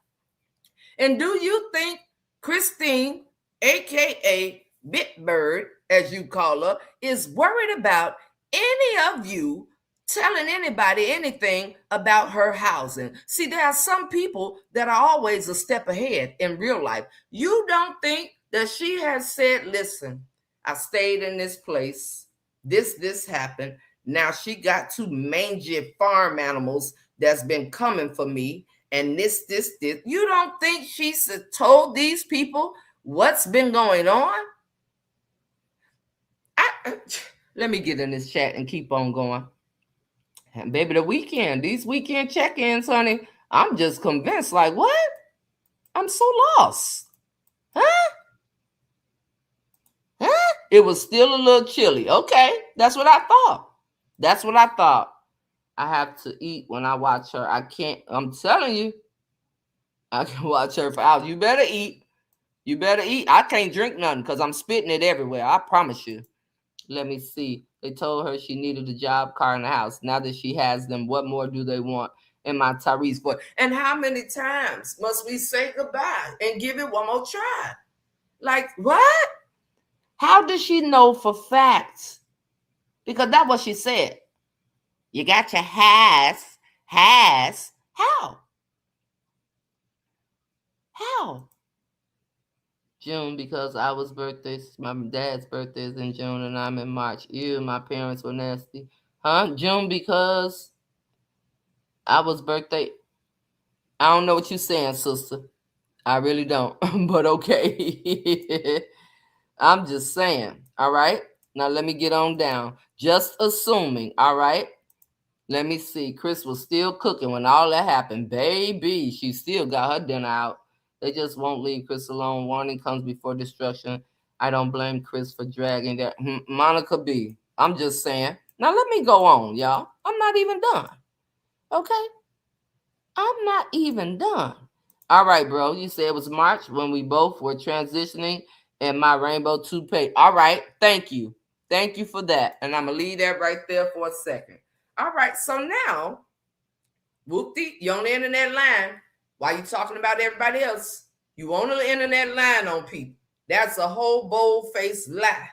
And do you think Christine, aka Bitbird, as you call her, is worried about any of you telling anybody anything about her housing? See, there are some people that are always a step ahead in real life. You don't think that she has said, listen, I stayed in this place, this happened. Now she got 2 mangy farm animals that's been coming for me, and this. You don't think she's told these people what's been going on? Let me get in this chat and keep on going. And baby, these weekend check-ins, honey, I'm just convinced, like, what? I'm so lost. Huh? It was still a little chilly. Okay, that's what I thought. I have to eat when I watch her. I can't, I'm telling you, I can watch her for hours. You better eat. I can't drink nothing because I'm spitting it everywhere. I promise you. Let me see. They told her she needed a job, car, and a house. Now that she has them, what more do they want? In my Tyrese voice. And how many times must we say goodbye and give it one more try? Like, what? How does she know for facts? Because that's what she said. You got your has. How? June, because my dad's birthday is in June and I'm in March. Ew, my parents were nasty. Huh? June, because I was birthday. I don't know what you're saying, sister. I really don't. But okay. I'm just saying. All right. Now let me get on down. Just assuming. All right. Let me see. Chris was still cooking when all that happened. Baby, she still got her dinner out. They just won't leave Chris alone. Warning comes before destruction. I don't blame Chris for dragging that. Monica B. I'm just saying. Now let me go on, y'all. I'm not even done. Okay? I'm not even done. All right, bro. You said it was March when we both were transitioning in my rainbow toupee. All right. Thank you. Thank you for that. And I'm going to leave that right there for a second. All right. So now, Whoopty, you on the internet line. While you talking about everybody else, you on the internet line on people. That's a whole bold-faced lie.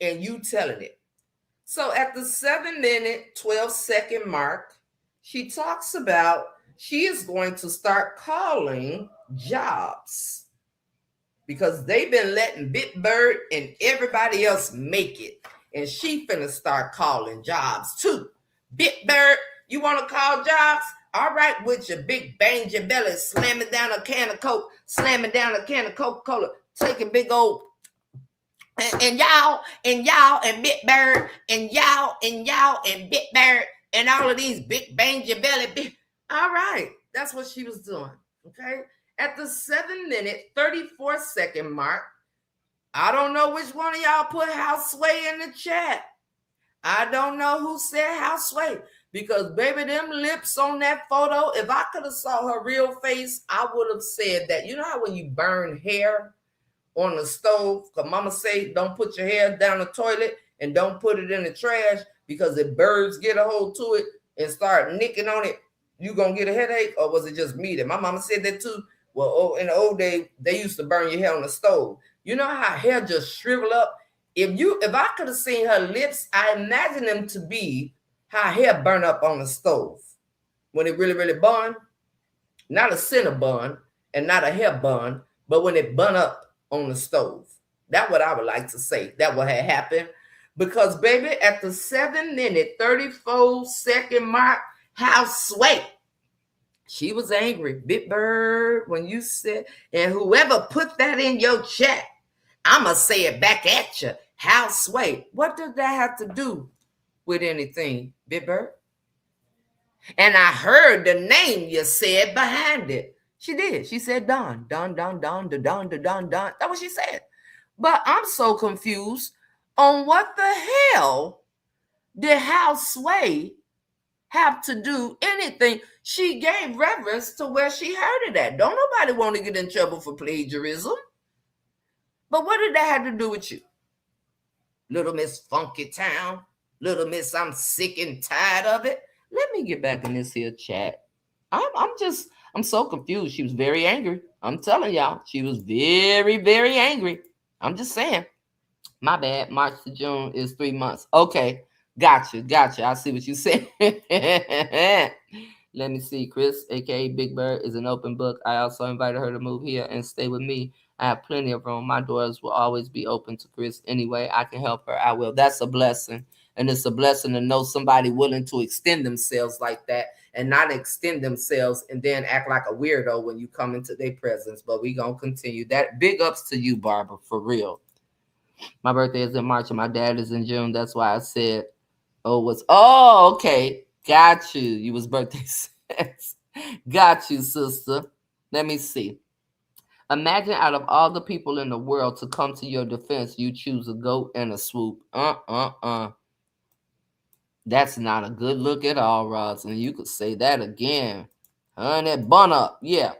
And you telling it. So at the 7-minute, 12-second mark, she talks about she is going to start calling jobs because they've been letting Bitbird and everybody else make it. And she finna start calling jobs too. Bitbird, you want to call jobs? All right, with your big bangy belly, slamming down a can of Coke, slamming down a can of Coca-Cola, taking big old and y'all and Bitbird and y'all and Bitbird and all of these big bangy belly. All right, that's what she was doing. Okay, at the 7-minute 34-second mark, I don't know which one of y'all put House Sway in the chat. I don't know who said House Sway because baby, them lips on that photo. If I could have saw her real face, I would have said that. You know how when you burn hair on the stove, because mama say don't put your hair down the toilet and don't put it in the trash because if birds get a hold to it and start nicking on it, you gonna get a headache? Or was it just me that my mama said that too? Well, in the old day, they used to burn your hair on the stove. You know how hair just shrivel up? If I could have seen her lips, I imagine them to be how hair burn up on the stove. When it really, really burn, not a cinnamon and not a hair bun, but when it bun up on the stove. That's what I would like to say. That what had happened. Because, baby, at the 7-minute, 34-second mark, how sway. She was angry. Big Bird, when you said, and whoever put that in your chat, I'ma say it back at you. How sway. What did that have to do with anything, Big Bird? And I heard the name you said behind it. She did. She said Don. Don, Don, Don, da Don, da Don, Don. That's what she said. But I'm so confused on what the hell did How Sway have to do anything? She gave reference to where she heard it at. Don't nobody want to get in trouble for plagiarism. But what did that have to do with you? Little Miss Funky Town? Little Miss I'm sick and tired of it? Let me get back in this here chat. I'm so confused. She was very angry. I'm telling y'all, she was very, very angry. I'm just saying. My bad. March to June is 3 months. Okay. Gotcha. I see what you said. Let me see. Chris, aka Big Bird, is an open book. I also invited her to move here and stay with me. I have plenty of room. My doors will always be open to Chris. Anyway, I can help her. I will. That's a blessing. And it's a blessing to know somebody willing to extend themselves like that and not extend themselves and then act like a weirdo when you come into their presence. But we going to continue that. Big ups to you, Barbara, for real. My birthday is in March and my dad is in June. That's why I said, okay. Got you. You was birthday sex. Got you, sister. Let me see. Imagine out of all the people in the world to come to your defense, you choose a goat and a swoop. That's not a good look at all, Roslyn. You could say that again. Honey, bun up. Yeah.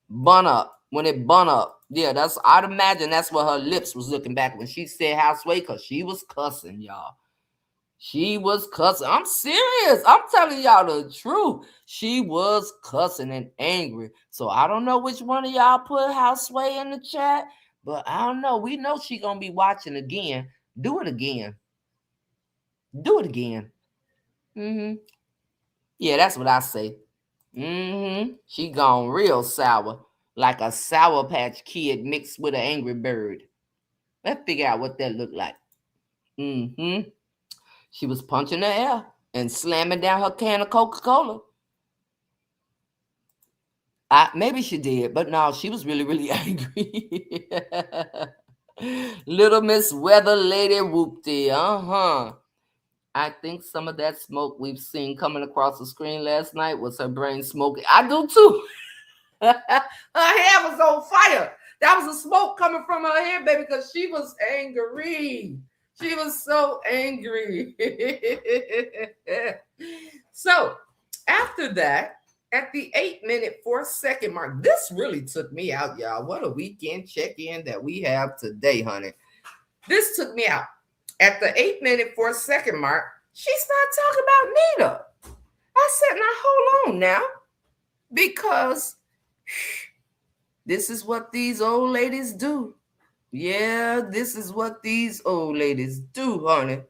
Bun up. When it bun up. Yeah, I'd imagine that's what her lips was looking back when she said houseway, because she was cussing, y'all. She was cussing. I'm serious. I'm telling y'all the truth. She was cussing and angry. So I don't know which one of y'all put houseway in the chat, but I don't know. We know she gonna be watching again. Do it again. Do it again. Yeah, that's what I say. She gone real sour, like a Sour Patch Kid mixed with an Angry Bird. Let's figure out what that looked like. She was punching the air and slamming down her can of Coca-Cola. Maybe she did, but no, she was really, really angry. Little Miss Weather Lady Whoopty. I think some of that smoke we've seen coming across the screen last night was her brain smoking. I do too. Her hair was on fire. That was the smoke coming from her hair, baby, because she was angry. She was so angry. So after that, at the 8-minute 4-second mark, this really took me out, y'all. What a weekend check-in that we have today, honey. This took me out. At the 8-minute 4-second mark, she started talking about Nita. I said, now hold on now, because this is what these old ladies do. Yeah, this is what these old ladies do, honey.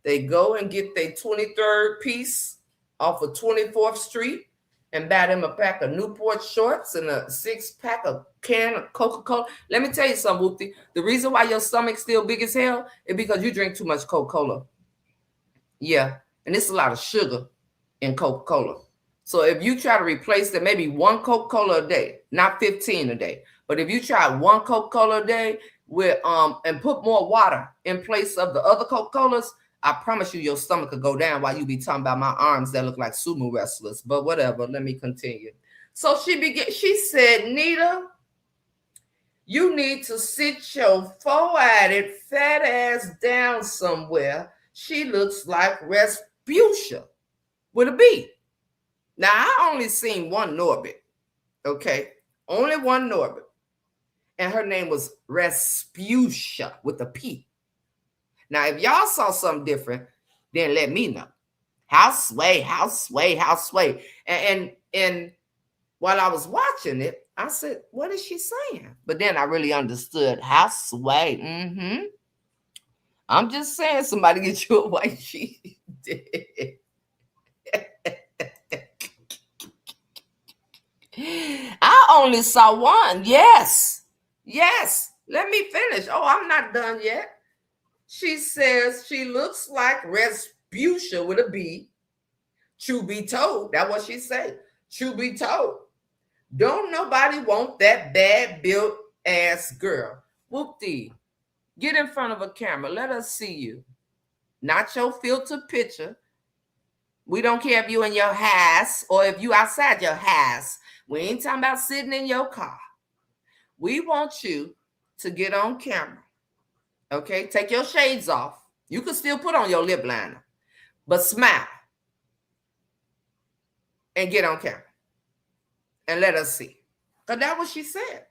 They go and get their 23rd piece off of 24th Street and buy them a pack of Newport shorts and a 6-pack of can of Coca-Cola. Let me tell you something, Whoopty. The reason why your stomach's still big as hell is because you drink too much Coca-Cola. Yeah, and it's a lot of sugar in Coca-Cola. So if you try to replace that, maybe one Coca-Cola a day, not 15 a day, but if you try one Coca-Cola a day with and put more water in place of the other Coca-Colas, I promise you your stomach could go down while you be talking about my arms that look like sumo wrestlers. But whatever, let me continue. So she said, Nita, you need to sit your four-eyed fat ass down somewhere. She looks like Respucia with a B. Now, I only seen one Norbit, okay? Only one Norbit. And her name was Respucia with a P. Now, if y'all saw something different, then let me know. House sway. And while I was watching it, I said, what is she saying? But then I really understood how sway. I'm just saying, somebody get you a white sheet. I only saw one. Yes. Let me finish. Oh, I'm not done yet. She says she looks like Respucia with a B. Truth be told, that's what she said. Truth be told, don't nobody want that bad built ass girl. Whoopty, get in front of a camera. Let us see you. Not your filter picture. We don't care if you in your house or if you outside your house. We ain't talking about sitting in your car. We want you to get on camera. Okay? Take your shades off. You can still put on your lip liner, but smile and get on camera and let us see. Because that's what she said.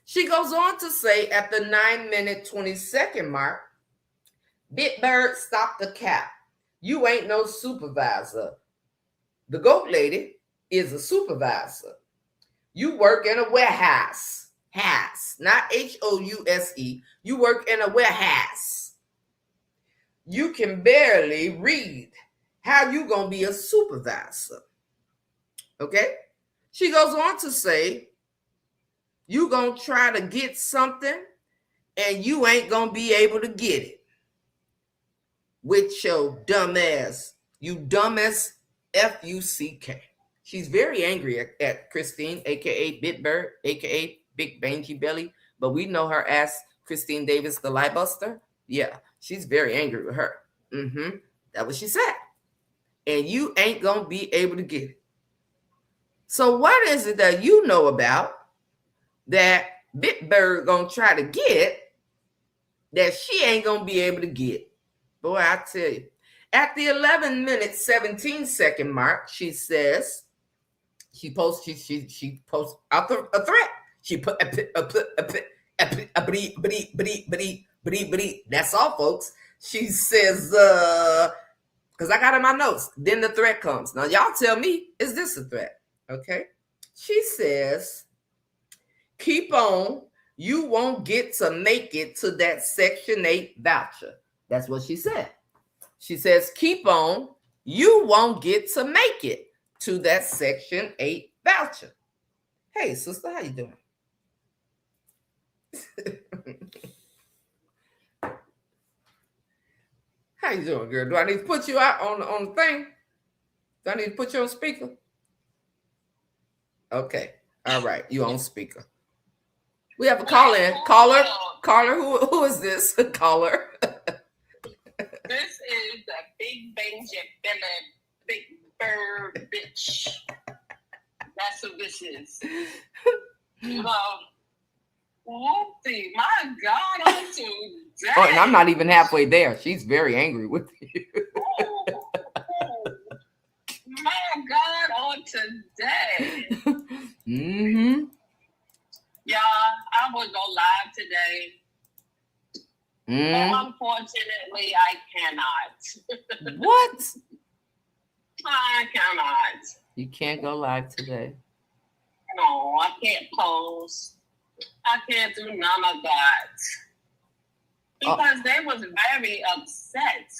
She goes on to say at the 9-minute 20-second mark, Bitbird, stop the cap. You ain't no supervisor. The goat lady is a supervisor. You work in a warehouse. House, not House. You work in a warehouse. You can barely read. How you gonna be a supervisor? Okay? She goes on to say, you gonna try to get something and you ain't gonna be able to get it. With your dumb ass. You dumb as Fuck. She's very angry at Christine, aka Bitbird, aka Big Bangy Belly, but we know her as Christine Davis, the lie buster. Yeah, she's very angry with her. That's what she said. And you ain't gonna be able to get it. So what is it that you know about that Bitbird gonna try to get that she ain't gonna be able to get? Boy, I tell you. At the 11-minute 17-second mark, she says, she posts out a threat. She put that's all, folks. She says, because I got in my notes. Then the threat comes. Now, y'all tell me, is this a threat? Okay. She says, keep on. You won't get to make it to that Section 8 voucher. That's what she said. She says, keep on. You won't get to make it to that Section 8 voucher. Hey, sister, how you doing? How you doing, girl? Do I need to put you out on the thing? Do I need to put you on speaker? Okay. All right. You on speaker. We have a call in. Caller, who is this? Caller. This is a Big Bangy Belly, Big Bird bitch. That's who this is. Whoopty, my God, I'm too dead. Oh, and I'm not even halfway there. She's very angry with you. My God, on today. Y'all, I would go live today. Unfortunately, I cannot. What? I cannot. You can't go live today. No, I can't post. I can't do none of that. Because they was very upset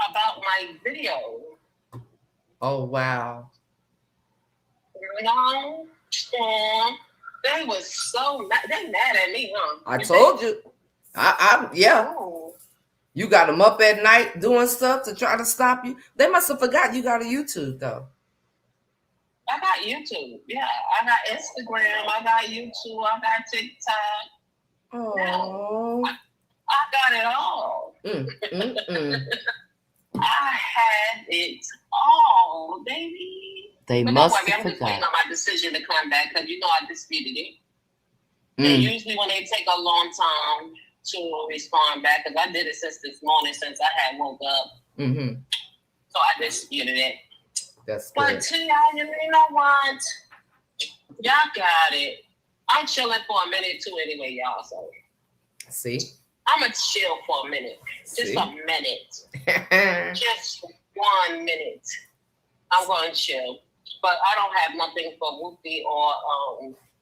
about my video. Oh, wow. You know? They was so mad. They mad at me, huh? I told you. Yeah. Oh. You got them up at night doing stuff to try to stop you. They must have forgot you got a YouTube, though. I got YouTube. Yeah, I got Instagram. I got YouTube. I got TikTok. Oh, yeah, I got it all. I had it all, baby. They but must don't worry, have I'm just waiting on my decision to come back because you know I disputed it. And usually when they take a long time to respond back, because I did it since this morning, since I had woke up. So I disputed it. That's good. But y'all, you know what? Y'all got it. I'm chilling for a minute too anyway, y'all. So see? I'm going to chill for a minute. Just a minute. Just 1 minute. I'm going to chill. But I don't have nothing for Whoopty or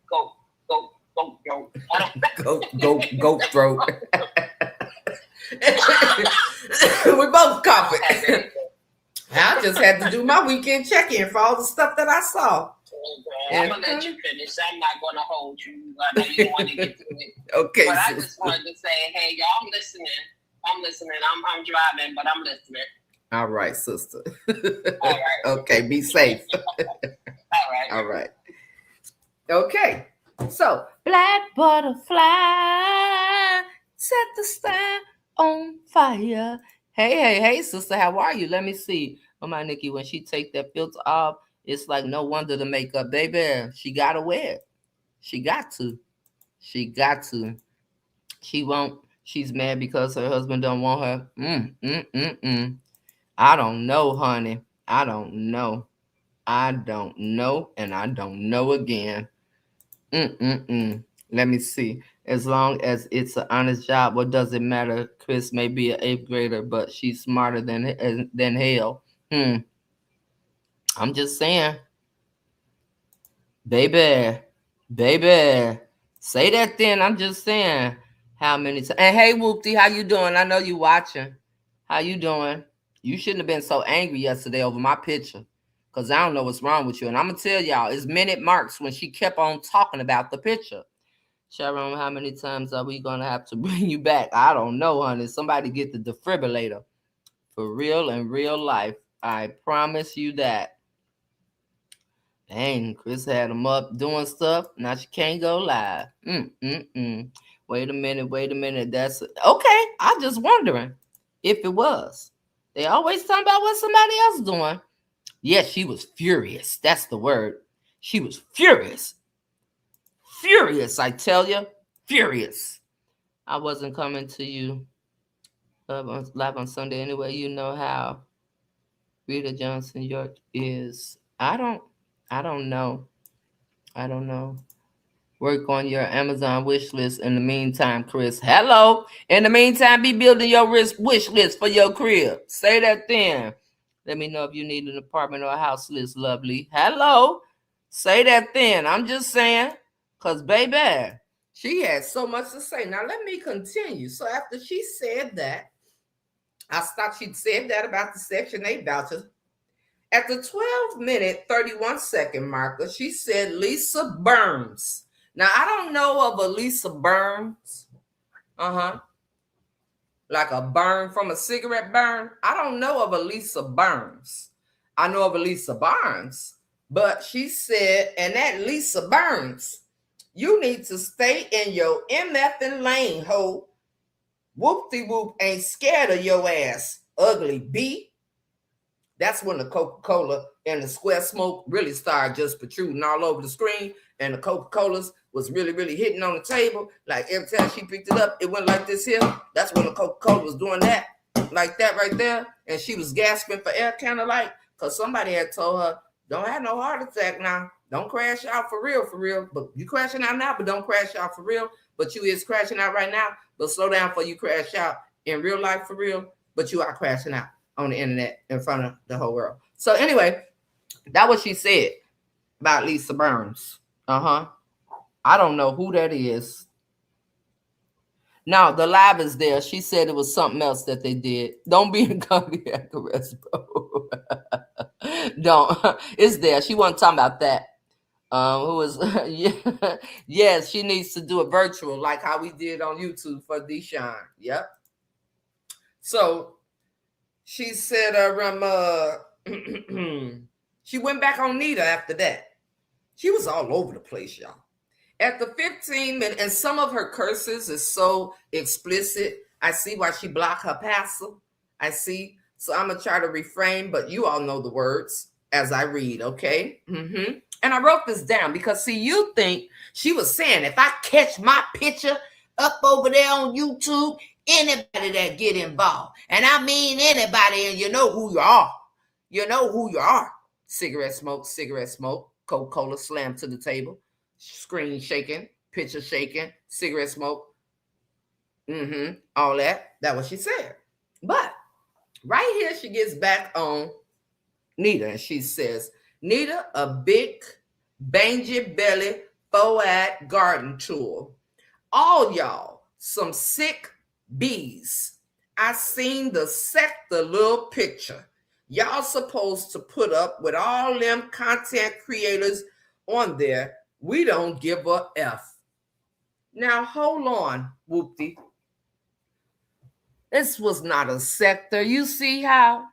goat throat. Goat throat. We both coughing. I just had to do my weekend check-in for all the stuff that I saw. Okay, I'm gonna let you finish. I'm not gonna hold you. I know you want to get to it. Okay. But I just wanted to say, hey, y'all, I'm listening. I'm driving, but I'm listening. All right, sister. All right. Okay, be safe. All right. Okay. So, black butterfly set the sky on fire. Hey, sister, how are you? Let me see. Oh, my Nikki, when she take that filter off, it's like no wonder the makeup, baby. She gotta wear it. She got to. She won't. She's mad because her husband don't want her. I don't know, honey. I don't know, and I don't know again. Let me see. As long as it's an honest job, what does it matter? Chris may be an 8th grader, but she's smarter than hell. I'm just saying, baby. Say that then. I'm just saying. How many times? And hey, Whoopty, how you doing? I know you watching. How you doing? You shouldn't have been so angry yesterday over my picture, because I don't know what's wrong with you. And I'm going to tell y'all, it's minute marks when she kept on talking about the picture. Sharon, how many times are we going to have to bring you back? I don't know, honey. Somebody get the defibrillator. For real in real life. I promise you that. Dang, Chris had him up doing stuff. Now she can't go live. Wait a minute. That's okay. I'm just wondering if it was. They always talk about what somebody else doing. Yes, she was furious. That's the word. She was furious. Furious, I tell you. Furious. I wasn't coming to you live on Sunday anyway. You know how Rita Johnson York is. I don't know. Work on your Amazon wish list in the meantime, Chris. Hello. In the meantime, be building your wish list for your crib. Say that then. Let me know if you need an apartment or a house list, lovely. Hello. Say that then. I'm just saying. Because, baby, she had so much to say. Now, let me continue. So, after she said that, I thought she'd said that about the Section 8 vouchers. At the 12-minute, 31-second marker, she said Lisa Burns. Now, I don't know of a Lisa Burns. Like a burn from a cigarette burn. I don't know of a Lisa Burns. I know of a Lisa Barnes. But she said, and that Lisa Burns, you need to stay in your MFing lane, ho. Whoop-de-whoop ain't scared of your ass, ugly B. That's when the Coca-Cola and the square smoke really started just protruding all over the screen, and the Coca-Colas was really, really hitting on the table. Like every time she picked it up, it went like this here. That's when the Coca-Cola was doing that, like that right there. And she was gasping for air, kind of like, because somebody had told her, don't have no heart attack now. Don't crash out for real. But you crashing out now, but don't crash out for real. But you is crashing out right now, but slow down before you crash out in real life for real. But you are crashing out on the internet in front of the whole world. So anyway, that's what she said about Lisa Burns. I don't know who that is. No, the live is there. She said it was something else that they did. Don't be in cardiac arrest, bro. Don't. It's there. She wasn't talking about that. Who is? Yes, she needs to do it virtual, like how we did on YouTube for Deshaun. Yep. So she said, she went back on Nita after that. She was all over the place, y'all. At the 15 minutes, and some of her curses is so explicit. I see why she blocked her pastor. I see. So I'm going to try to refrain, but you all know the words as I read, okay? And I wrote this down because, see, you think she was saying, if I catch my picture up over there on YouTube, anybody that get involved, and I mean anybody, and you know who you are. You know who you are. Cigarette smoke, Coca-Cola slammed to the table, screen shaking, picture shaking, cigarette smoke, all that. That's what she said. But right here, she gets back on Nita, and she says, Nita, a big, bangy belly, four-eyed garden tool. All y'all, some sick bees. I seen the sector little picture. Y'all supposed to put up with all them content creators on there. We don't give a F. Now hold on, Whoopty. This was not a sector. You see how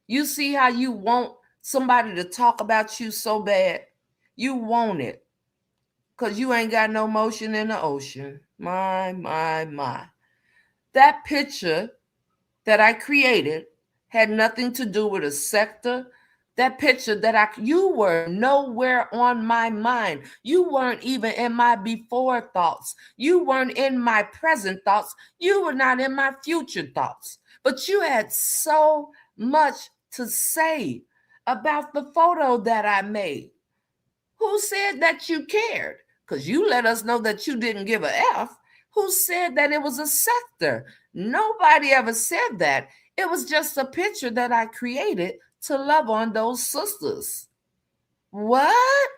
you want somebody to talk about you so bad? You want it. Because you ain't got no motion in the ocean. My. That picture that I created had nothing to do with a sector. That picture you were nowhere on my mind. You weren't even in my before thoughts. You weren't in my present thoughts. You were not in my future thoughts. But you had so much to say about the photo that I made. Who said that you cared? Because you let us know that you didn't give a F. Who said that it was a sector? Nobody ever said that. It was just a picture that I created to love on those sisters. What?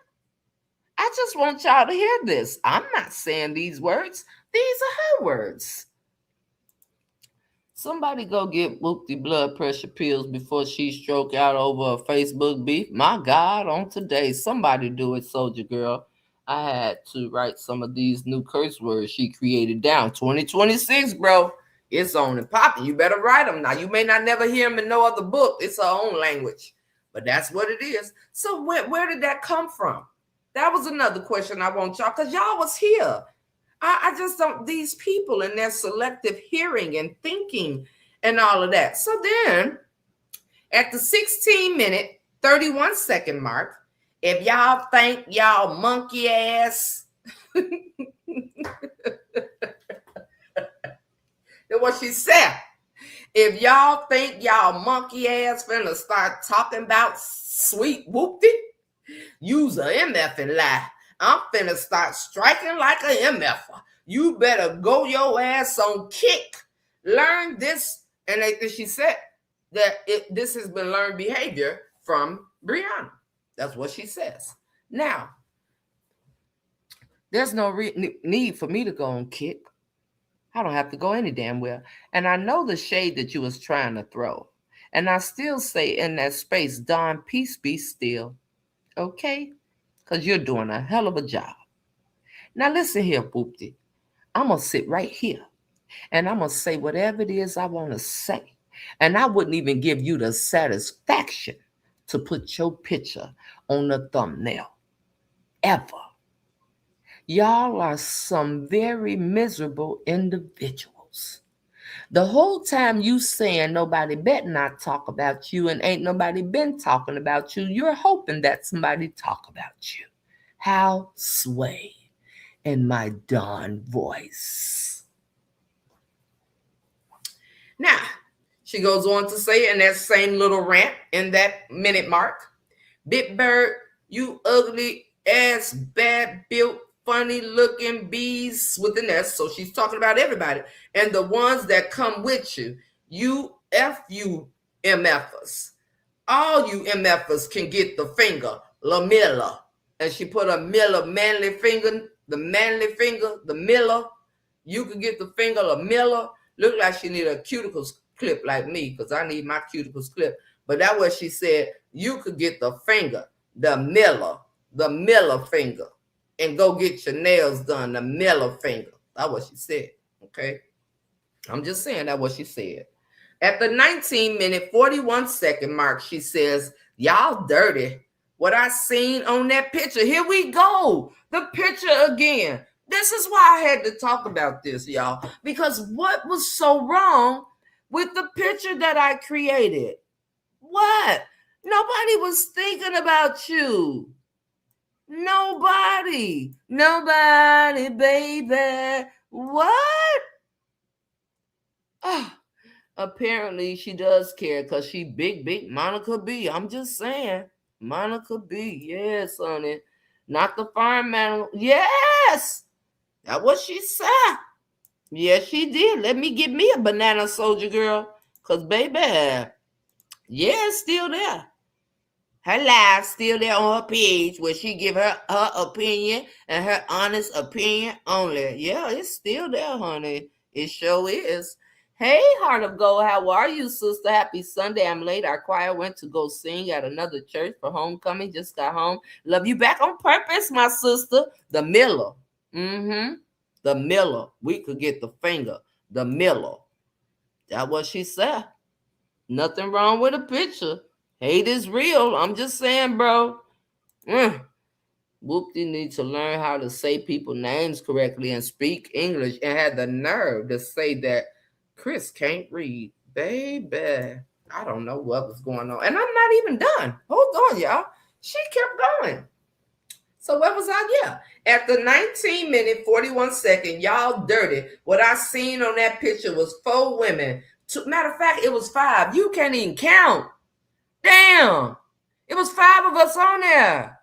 I just want y'all to hear this. I'm not saying these words. These are her words. Somebody go get Whoopty blood pressure pills before she stroke out over a Facebook beef. My God, on today, somebody do it, Soldier Girl. I had to write some of these new curse words she created down. 2026, bro. It's on and popping. You better write them. Now, you may not never hear them in no other book. It's her own language. But that's what it is. So where did that come from? That was another question I want y'all, because y'all was here. I just don't, these people and their selective hearing and thinking and all of that. So then at the 16-minute, 31-second mark, if y'all think y'all monkey ass, that's what she said. If y'all think y'all monkey ass finna start talking about sweet Whoopty, use a MF and lie. I'm finna start striking like a MFer. You better go your ass on kick. Learn this. And she said that this has been learned behavior from Brianna. That's what she says. Now, there's no need for me to go on kick. I don't have to go any damn well. And I know the shade that you was trying to throw. And I still say in that space, Don, peace be still. Okay? Because you're doing a hell of a job. Now listen here, Whoopty. I'm going to sit right here. And I'm going to say whatever it is I want to say. And I wouldn't even give you the satisfaction to put your picture on the thumbnail. Ever. Y'all are some very miserable individuals. The whole time you saying nobody better not talk about you and ain't nobody been talking about you, you're hoping that somebody talk about you. How sway in my Dawn voice. Now, she goes on to say in that same little rant in that minute mark, Big Bird, you ugly ass, bad built, funny looking bees with an S. So she's talking about everybody. And the ones that come with you, you MFers. All you MFers can get the finger, La Miller. And she put a Miller manly finger, the manly finger, the Miller. You can get the finger, La Miller. Look like she need a cuticles clip like me, because I need my cuticles clip. But that's what she said. You could get the finger, the Miller finger, and go get your nails done, the Miller finger. That's what she said. Okay. I'm just saying that's what she said. At the 19-minute, 41-second mark, she says, y'all dirty. What I seen on that picture. Here we go. The picture again. This is why I had to talk about this, y'all. Because what was so wrong with the picture that I created? What? Nobody was thinking about you. Nobody, baby. What? Oh, apparently she does care because she big Monica B. I'm just saying. Monica B. Yes, honey. Not the fireman. Yes. That's what she said. Yes, she did. Let me get me a banana, Soldier Girl. Because, baby, yeah, it's still there. Her live still there on her page where she give her opinion and her honest opinion only. Yeah, it's still there, honey. It sure is. Hey, Heart of Gold, how are you, sister? Happy Sunday. I'm late. Our choir went to go sing at another church for homecoming. Just got home. Love you back on purpose, my sister. The Miller. The Miller. We could get the finger. The Miller. That's what she said. Nothing wrong with a picture. Hate is real. I'm just saying, bro. Whoopty needs to learn how to say people's names correctly and speak English and had the nerve to say that Chris can't read. Baby, I don't know what was going on. And I'm not even done. Hold on, y'all. She kept going. So what was I? Yeah. At the 19-minute, 41-second, y'all dirty. What I seen on that picture was 4 women. Matter of fact, it was 5. You can't even count. Damn. It was 5 of us on there.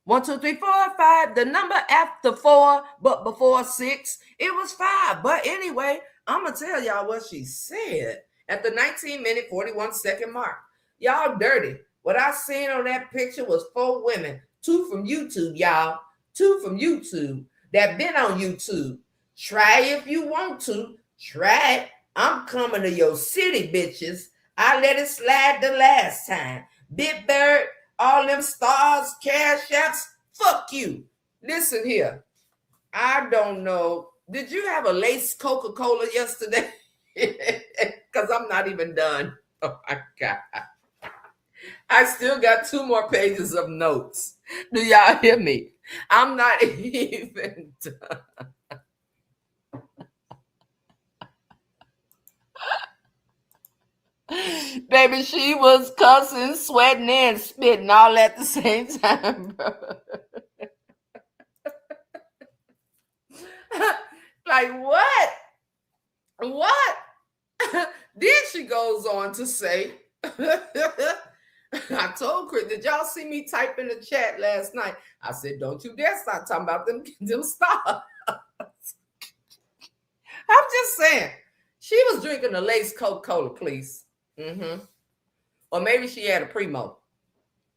1, 2, 3, 4, 5. The number after 4, but before 6, it was 5. But anyway, I'm going to tell y'all what she said at the 19-minute, 41-second mark. Y'all dirty. What I seen on that picture was 4 women. 2 from YouTube, y'all. 2 from YouTube that been on YouTube. Try if you want to. Try it. I'm coming to your city, bitches. I let it slide the last time. Big Bird, all them stars, crashouts, fuck you. Listen here. I don't know. Did you have a lace Coca-Cola yesterday? Because I'm not even done. Oh, my God. I still got 2 more pages of notes. Do y'all hear me? I'm not even done. Baby, she was cussing, sweating, and spitting all at the same time, bro. Like, what? What? Then she goes on to say, I told Chris, did y'all see me type in the chat last night? I said, don't you dare start talking about them stars. I'm just saying, she was drinking a lace Coca-Cola, please. Or maybe she had a Primo.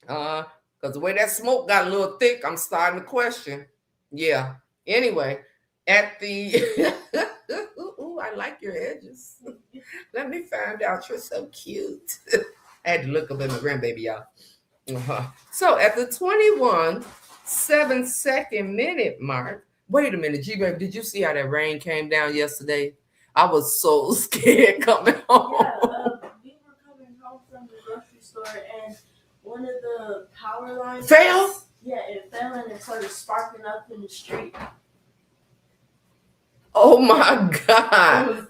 Because the way that smoke got a little thick, I'm starting to question. Yeah. Anyway, at the... Ooh, I like your edges. Let me find out. You're so cute. I had to look up at my grandbaby, y'all. So at the 21-7-second minute mark, wait a minute, G-Baby, did you see how that rain came down yesterday? I was so scared coming home. Yeah, we were coming home from the grocery store and one of the power lines fell? Yeah, it fell and it started sparking up in the street. Oh my God.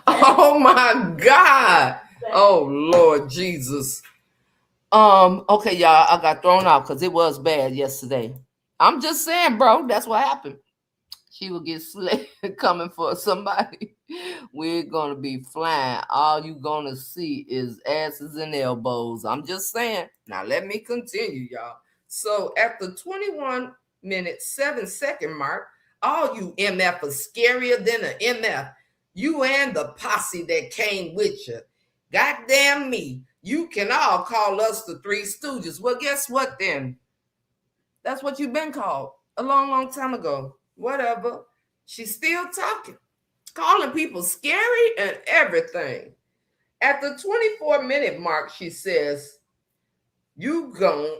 Oh my God. Oh Lord Jesus. Okay, y'all, I got thrown out because it was bad yesterday. I'm just saying, bro, that's what happened. She will get slayed coming for somebody. We're gonna be flying. All you gonna see is asses and elbows. I'm just saying. Now let me continue, y'all. So at the 21-minute, 7-second mark, all you MF are scarier than an MF. You and the posse that came with you. Goddamn me. You can all call us the Three Stooges. Well, guess what then? That's what you've been called a long, long time ago. Whatever. She's still talking. Calling people scary and everything. At the 24-minute mark, she says, you gon'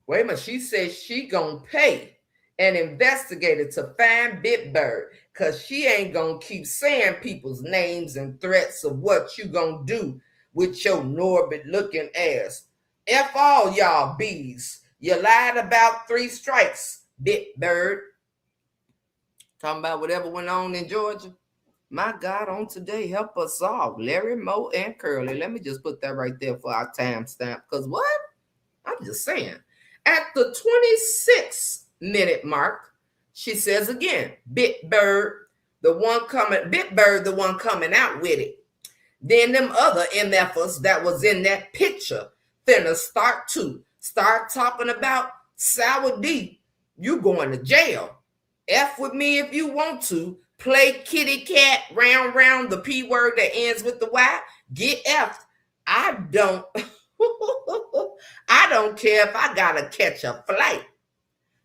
wait a minute. She says she gonna pay an investigator to find Big Bird because she ain't gonna keep saying people's names and threats of what you gonna do with your Norbit looking ass. F all y'all bees. You lied about 3 strikes, Big Bird. Talking about whatever went on in Georgia. My God, on today, help us all. Larry, Moe, and Curly. Let me just put that right there for our timestamp. Because what? I'm just saying. At the 26-minute mark, she says again, Big Bird, the one coming out with it. Then them other MFers that was in that picture finna start talking about Sour D. You going to jail. F with me if you want to. Play kitty cat round the P word that ends with the Y. Get F'd. I don't. I don't care if I gotta catch a flight.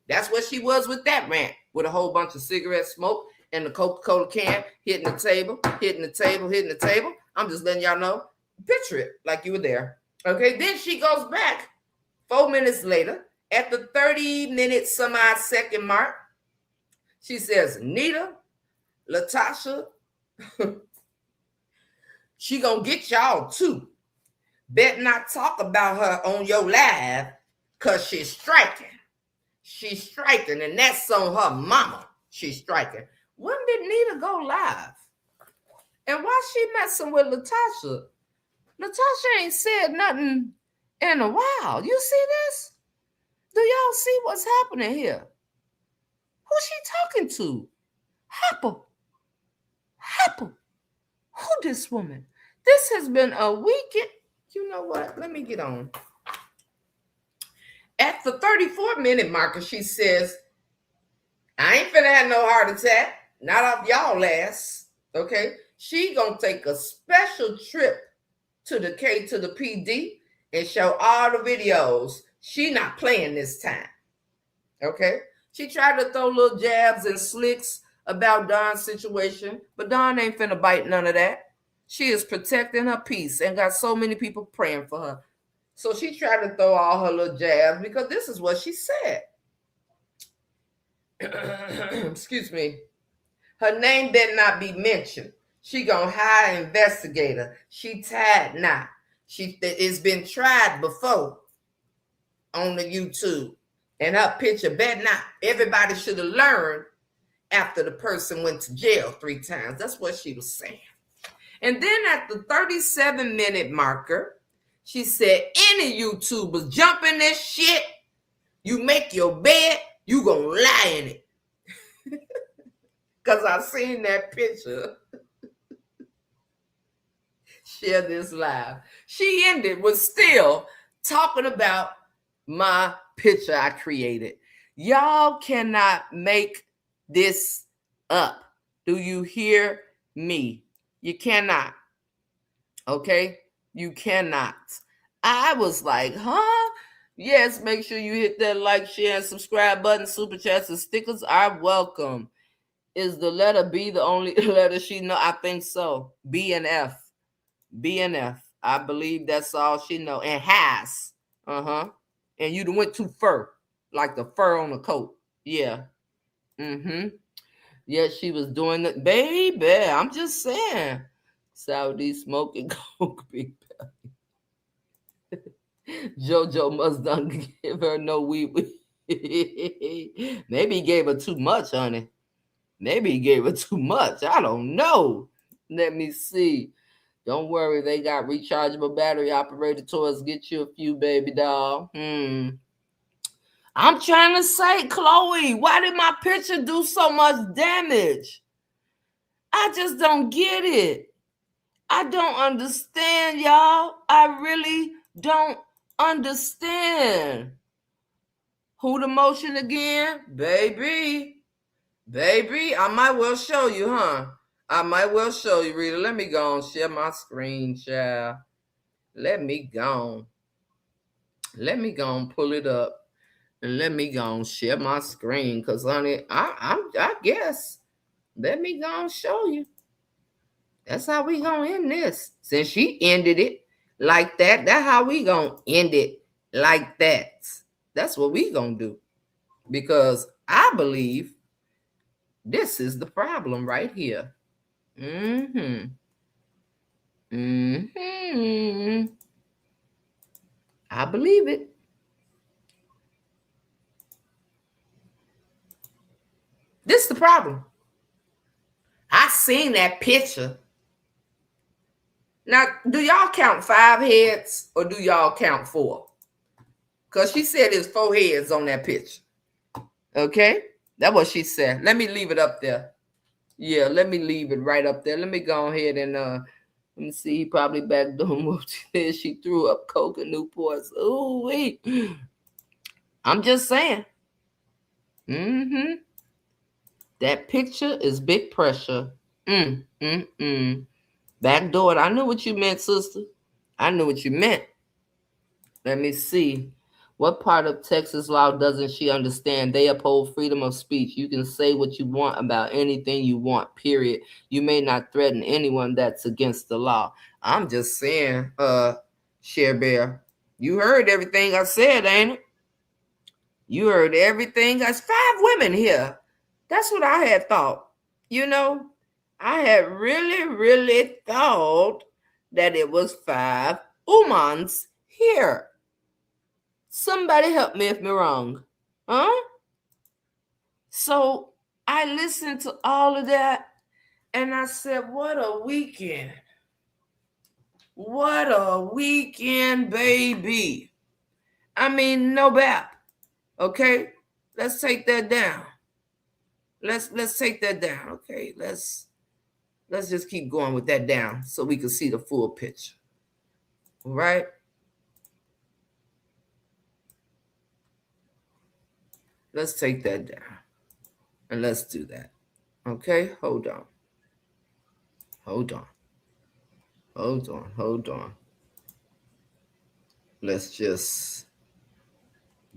That's what she was with that rant, with a whole bunch of cigarette smoke and the Coca-Cola can hitting the table, hitting the table, hitting the table. I'm just letting y'all know. Picture it like you were there. Okay, then she goes back 4 minutes later at the 30-minute some odd second mark. She says, Nita, Latasha, she gonna get y'all too. Bet not talk about her on your live because she's striking. She's striking, and that's on her mama. She's striking. When did Nita go live? And why she messing with Latasha? Latasha ain't said nothing in a while. You see this? Do y'all see what's happening here? Who's she talking to? Happle. Who this woman? This has been a weekend. You know what? Let me get on. At the 34-minute marker, she says, I ain't finna have no heart attack. Not off y'all ass. Okay? She gonna take a special trip to the K to the PD and show all the videos. She not playing this time. Okay? She tried to throw little jabs and slicks about Dawn's situation, but Dawn ain't finna bite none of that. She is protecting her peace and got so many people praying for her. So she tried to throw all her little jabs because this is what she said. Excuse me. Her name better not be mentioned. She gonna hire an investigator. She tied now. It's been tried before on the YouTube. And her picture better not. Everybody should have learned after the person went to jail 3 times. That's what she was saying. And then at the 37-minute marker, she said, any YouTubers jump in this shit, you make your bed, you gonna lie in it. Because I seen that picture. Share this live. She ended with still talking about my picture I created. Y'all cannot make this up. Do you hear me? You cannot. Okay? You cannot. I was like, huh? Yes, make sure you hit that like, share, and subscribe button. Super chats and stickers are welcome. Is the letter B the only letter she know? I think so. B and F. B and F. I believe that's all she know. And has. And you went too fur. Like the fur on the coat. Yeah. Yeah, she was doing it. Baby, I'm just saying. Saudi smoking coke, big belly. JoJo must not give her no weed. Maybe he gave her too much, honey. Maybe he gave her too much. I don't know. Let me see. Don't worry, they got rechargeable battery operated toys. Get you a few, baby doll. I'm trying to say, Chloe, why did my picture do so much damage? I just don't get it. I don't understand, y'all. I really don't understand. Who the motion again? Baby, I might well show you, huh? I might well show you, Rita. Let me go and share my screen, child. Let me go and pull it up. And let me go and share my screen. Because, honey, I guess. Let me go and show you. That's how we going to end this. Since she ended it like that, that's how we going to end it like that. That's what we going to do. Because I believe this is the problem right here. I believe it. This is the problem. I seen that picture. Now, do y'all count 5 heads or do y'all count 4? Because she said there's 4 heads on that picture. Okay? That's what she said. Let me leave it up there. Yeah, let me leave it right up there. Let me go ahead and let me see. He probably back doing Whoopty. She threw up Coke and Newports. Ooh, wait. I'm just saying. That picture is big pressure. Backdoor. I knew what you meant, sister. I knew what you meant. Let me see. What part of Texas law doesn't she understand? They uphold freedom of speech. You can say what you want about anything you want, period. You may not threaten anyone that's against the law. I'm just saying, Cher Bear, you heard everything I said, ain't it? You heard everything. There's 5 women here. That's what I had thought. You know, I had really thought that it was 5 umans here. Somebody help me if I'm wrong. Huh? So I listened to all of that and I said, what a weekend. What a weekend, baby. I mean, no bap. Okay? Let's take that down. Let's take that down. Okay, let's just keep going with that down so we can see the full picture. All right. Let's take that down. And let's do that. Okay, hold on. Hold on. Hold on. Hold on. Let's just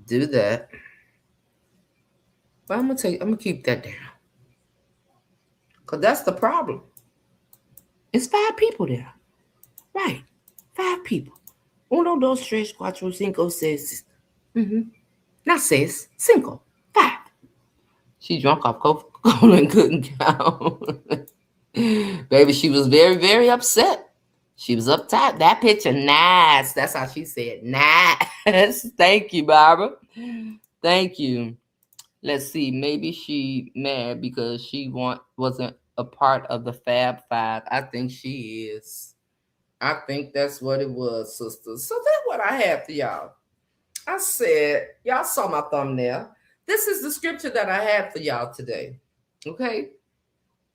do that. But I'm gonna keep that down. Cause that's the problem. It's 5 people there. Right. 5 people. 1, 2, 3, 4, 5, 6. Not 6, 5. 5. She drunk off Coca-Cola and couldn't count. Baby, she was very upset. She was uptight. That picture, nice. That's how she said, nice. Thank you, Barbara. Thank you. Let's see. Maybe she mad because she wasn't a part of the Fab Five. I think she is. I think that's what it was, sisters. So that's what I have for y'all. I said, y'all saw my thumbnail. This is the scripture that I have for y'all today. Okay?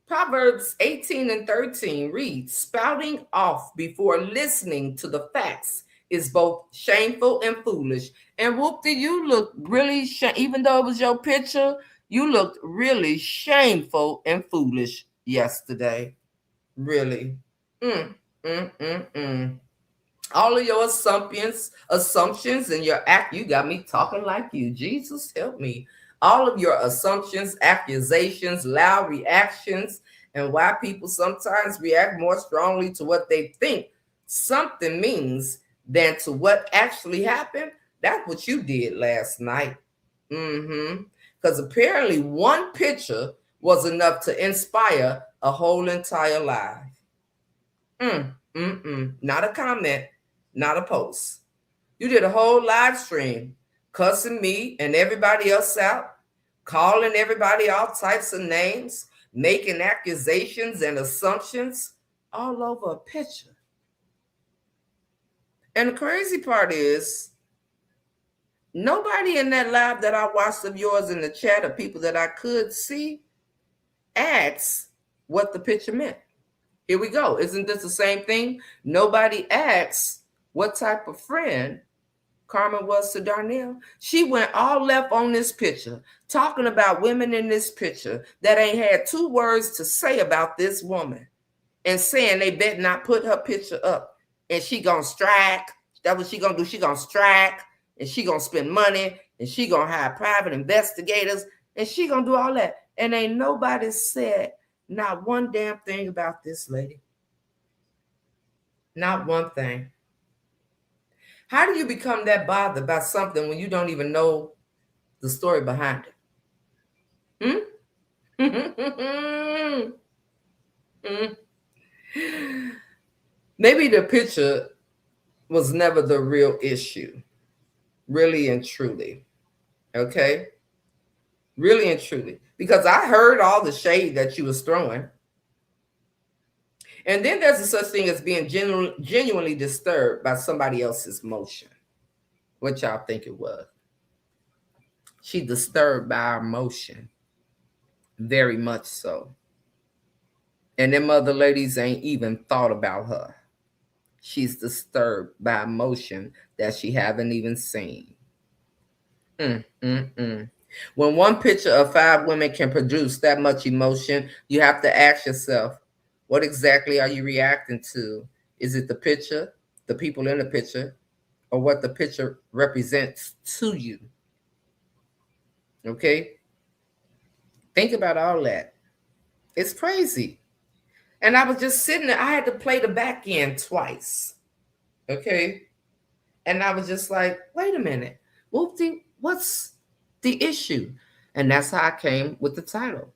Proverbs 18:13 reads, spouting off before listening to the facts is both shameful and foolish. And Whoopty, you look really, even though it was your picture, you looked really shameful and foolish yesterday. Really. All of your assumptions and your you got me talking like you. Jesus help me. All of your assumptions, accusations, loud reactions, and why people sometimes react more strongly to what they think something means than to what actually happened. That's what you did last night. Because apparently one picture was enough to inspire a whole entire life. Not a comment, not a post. You did a whole live stream cussing me and everybody else out, calling everybody all types of names, making accusations and assumptions all over a picture. And the crazy part is, nobody in that live that I watched of yours in the chat, of people that I could see, asked what the picture meant. Here we go. Isn't this the same thing? Nobody asks what type of friend Carmen was to Darnell. She went all left on this picture, talking about women in this picture that ain't had 2 words to say about this woman, and saying they better not put her picture up. And she gonna strike. That's what she gonna do. She gonna strike, and she gonna spend money, and she gonna hire private investigators, and she gonna do all that. And ain't nobody said not one damn thing about this lady. Not one thing. How do you become that bothered by something when you don't even know the story behind it? Maybe the picture was never the real issue. Really and truly. Okay? Really and truly. Because I heard all the shade that you was throwing. And then there's a such thing as being genuinely disturbed by somebody else's motion. What y'all think it was? She disturbed by our motion. Very much so. And them other ladies ain't even thought about her. She's disturbed by emotion that she haven't even seen. When one picture of 5 women can produce that much emotion, you have to ask yourself, what exactly are you reacting to? Is it the picture, the people in the picture, or what the picture represents to you. Okay? Think about all that. It's crazy. And I was just sitting there. I had to play the back end twice. Okay? And I was just like, wait a minute. Whoopty, what's the issue? And that's how I came with the title.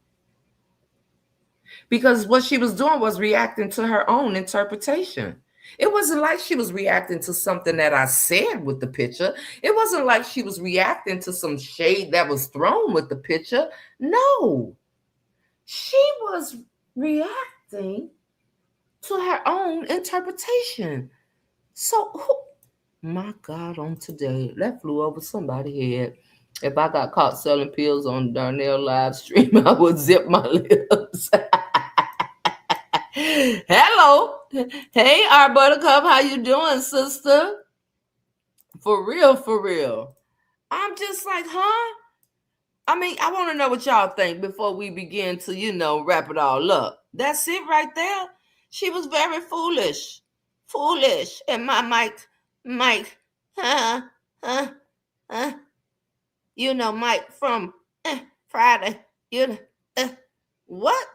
Because what she was doing was reacting to her own interpretation. It wasn't like she was reacting to something that I said with the picture. It wasn't like she was reacting to some shade that was thrown with the picture. No, she was reacting to her own interpretation. So, my God, on today, that flew over somebody's head. If I got caught selling pills on Darnell live stream, I would zip my lips. Hello. Hey, our buttercup, how you doing, sister? For real, for real. I'm just like, huh? I mean, I want to know what y'all think before we begin to, wrap it all up. That's it right there. She was very foolish. Foolish. And my Mike, huh, huh, huh. Mike from Friday. What?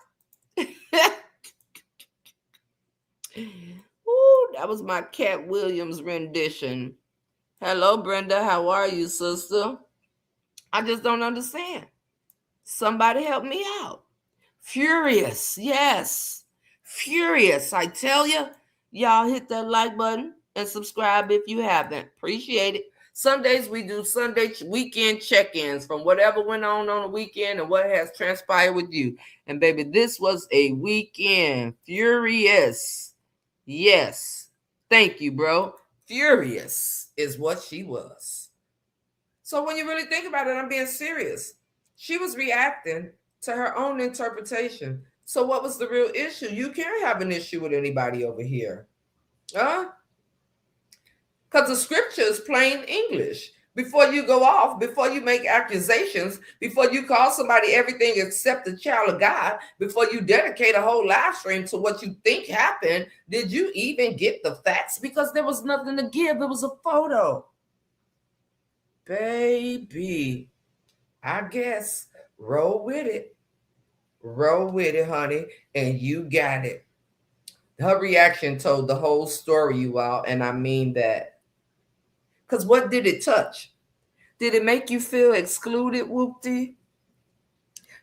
Ooh, that was my Cat Williams rendition. Hello, Brenda. How are you, sister? I just don't understand. Somebody help me out. Furious. Yes. Furious. I tell you, y'all hit that like button and subscribe if you haven't. Appreciate it. Some days we do Sunday weekend check-ins from whatever went on the weekend and what has transpired with you. And baby, this was a weekend. Furious. Yes. Thank you, bro. Furious is what she was. So when you really think about it, I'm being serious. She was reacting to her own interpretation. So what was the real issue? You can't have an issue with anybody over here. Huh? Because the scripture is plain English. Before you go off, before you make accusations, before you call somebody everything except a child of God, before you dedicate a whole live stream to what you think happened, did you even get the facts? Because there was nothing to give. It was a photo. Baby, I guess roll with it. Roll with it, honey, and you got it. Her reaction told the whole story, you all, and I mean that. Because what did it touch? Did it make you feel excluded, Whoopty?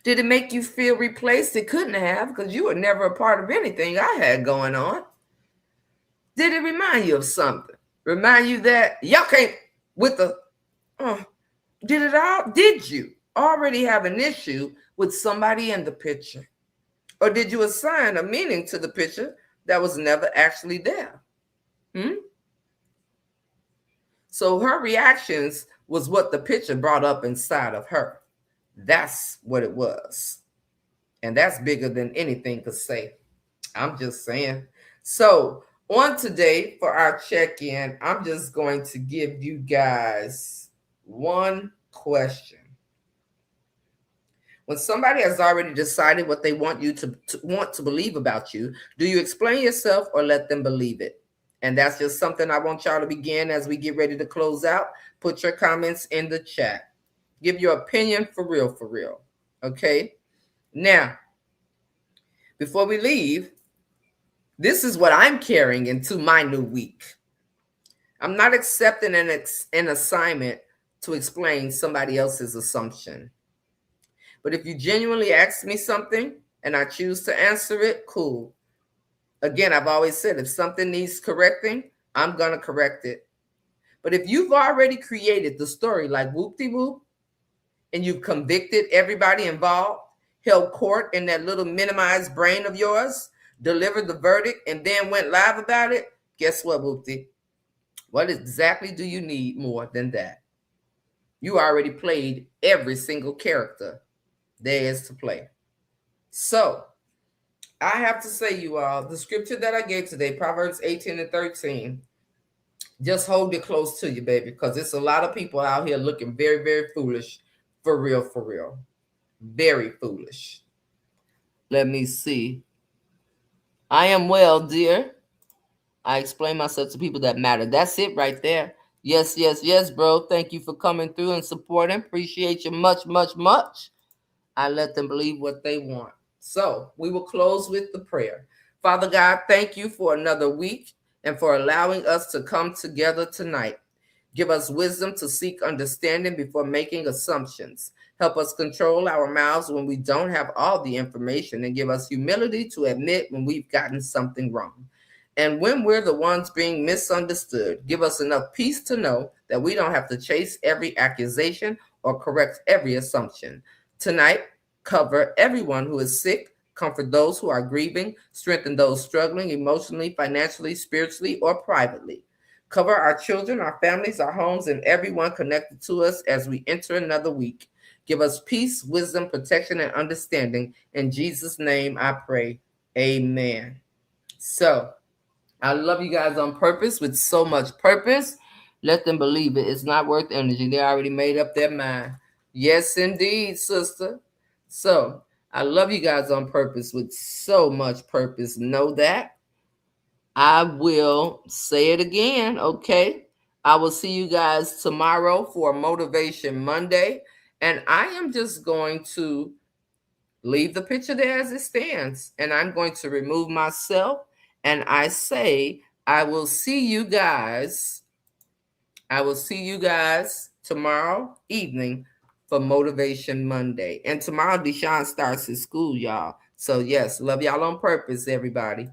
Did it make you feel replaced? It couldn't have, because you were never a part of anything I had going on. Did it remind you of something? Remind you that y'all can't with the... Did you already have an issue with somebody in the picture? Or did you assign a meaning to the picture that was never actually there? So her reactions was what the picture brought up inside of her. That's what it was. And that's bigger than anything could say. I'm just saying. So on today for our check-in, I'm just going to give you guys one question. When somebody has already decided what they want you to believe about you, do you explain yourself or let them believe it? And that's just something I want y'all to begin as we get ready to close out. Put your comments in the chat. Give your opinion for real, for real. Okay? Now, before we leave, this is what I'm carrying into my new week. I'm not accepting an assignment to explain somebody else's assumption. But if you genuinely ask me something and I choose to answer it, cool. Again, I've always said, if something needs correcting, I'm going to correct it. But if you've already created the story like Whoopty Whoop, and you've convicted everybody involved, held court in that little minimized brain of yours, delivered the verdict, and then went live about it, guess what, Whoopty? What exactly do you need more than that? You already played every single character there is to play. So, I have to say, you all, the scripture that I gave today, Proverbs 18:13, just hold it close to you, baby, because it's a lot of people out here looking very, very foolish. For real, for real. Very foolish. Let me see. I am well, dear. I explain myself to people that matter. That's it right there. Yes, yes, yes, bro. Thank you for coming through and supporting. Appreciate you much, much, much. I let them believe what they want. So we will close with the prayer. Father God, thank you for another week and for allowing us to come together tonight. Give us wisdom to seek understanding before making assumptions. Help us control our mouths when we don't have all the information, and give us humility to admit when we've gotten something wrong. And when we're the ones being misunderstood, give us enough peace to know that we don't have to chase every accusation or correct every assumption. Tonight, cover everyone who is sick, comfort those who are grieving, strengthen those struggling emotionally, financially, spiritually, or privately. Cover our children, our families, our homes, and everyone connected to us as we enter another week. Give us peace, wisdom, protection, and understanding. In Jesus' name I pray. Amen. So, I love you guys on purpose with so much purpose. Let them believe it. It's not worth energy. They already made up their mind. Yes, indeed, sister. So, I love you guys on purpose with so much purpose. Know that. I will say it again, okay? I will see you guys tomorrow for Motivation Monday. And I am just going to leave the picture there as it stands. And I'm going to remove myself. And I say, I will see you guys. I will see you guys tomorrow evening for Motivation Monday. And tomorrow, Deshaun starts his school, y'all. So, yes, love y'all on purpose, everybody.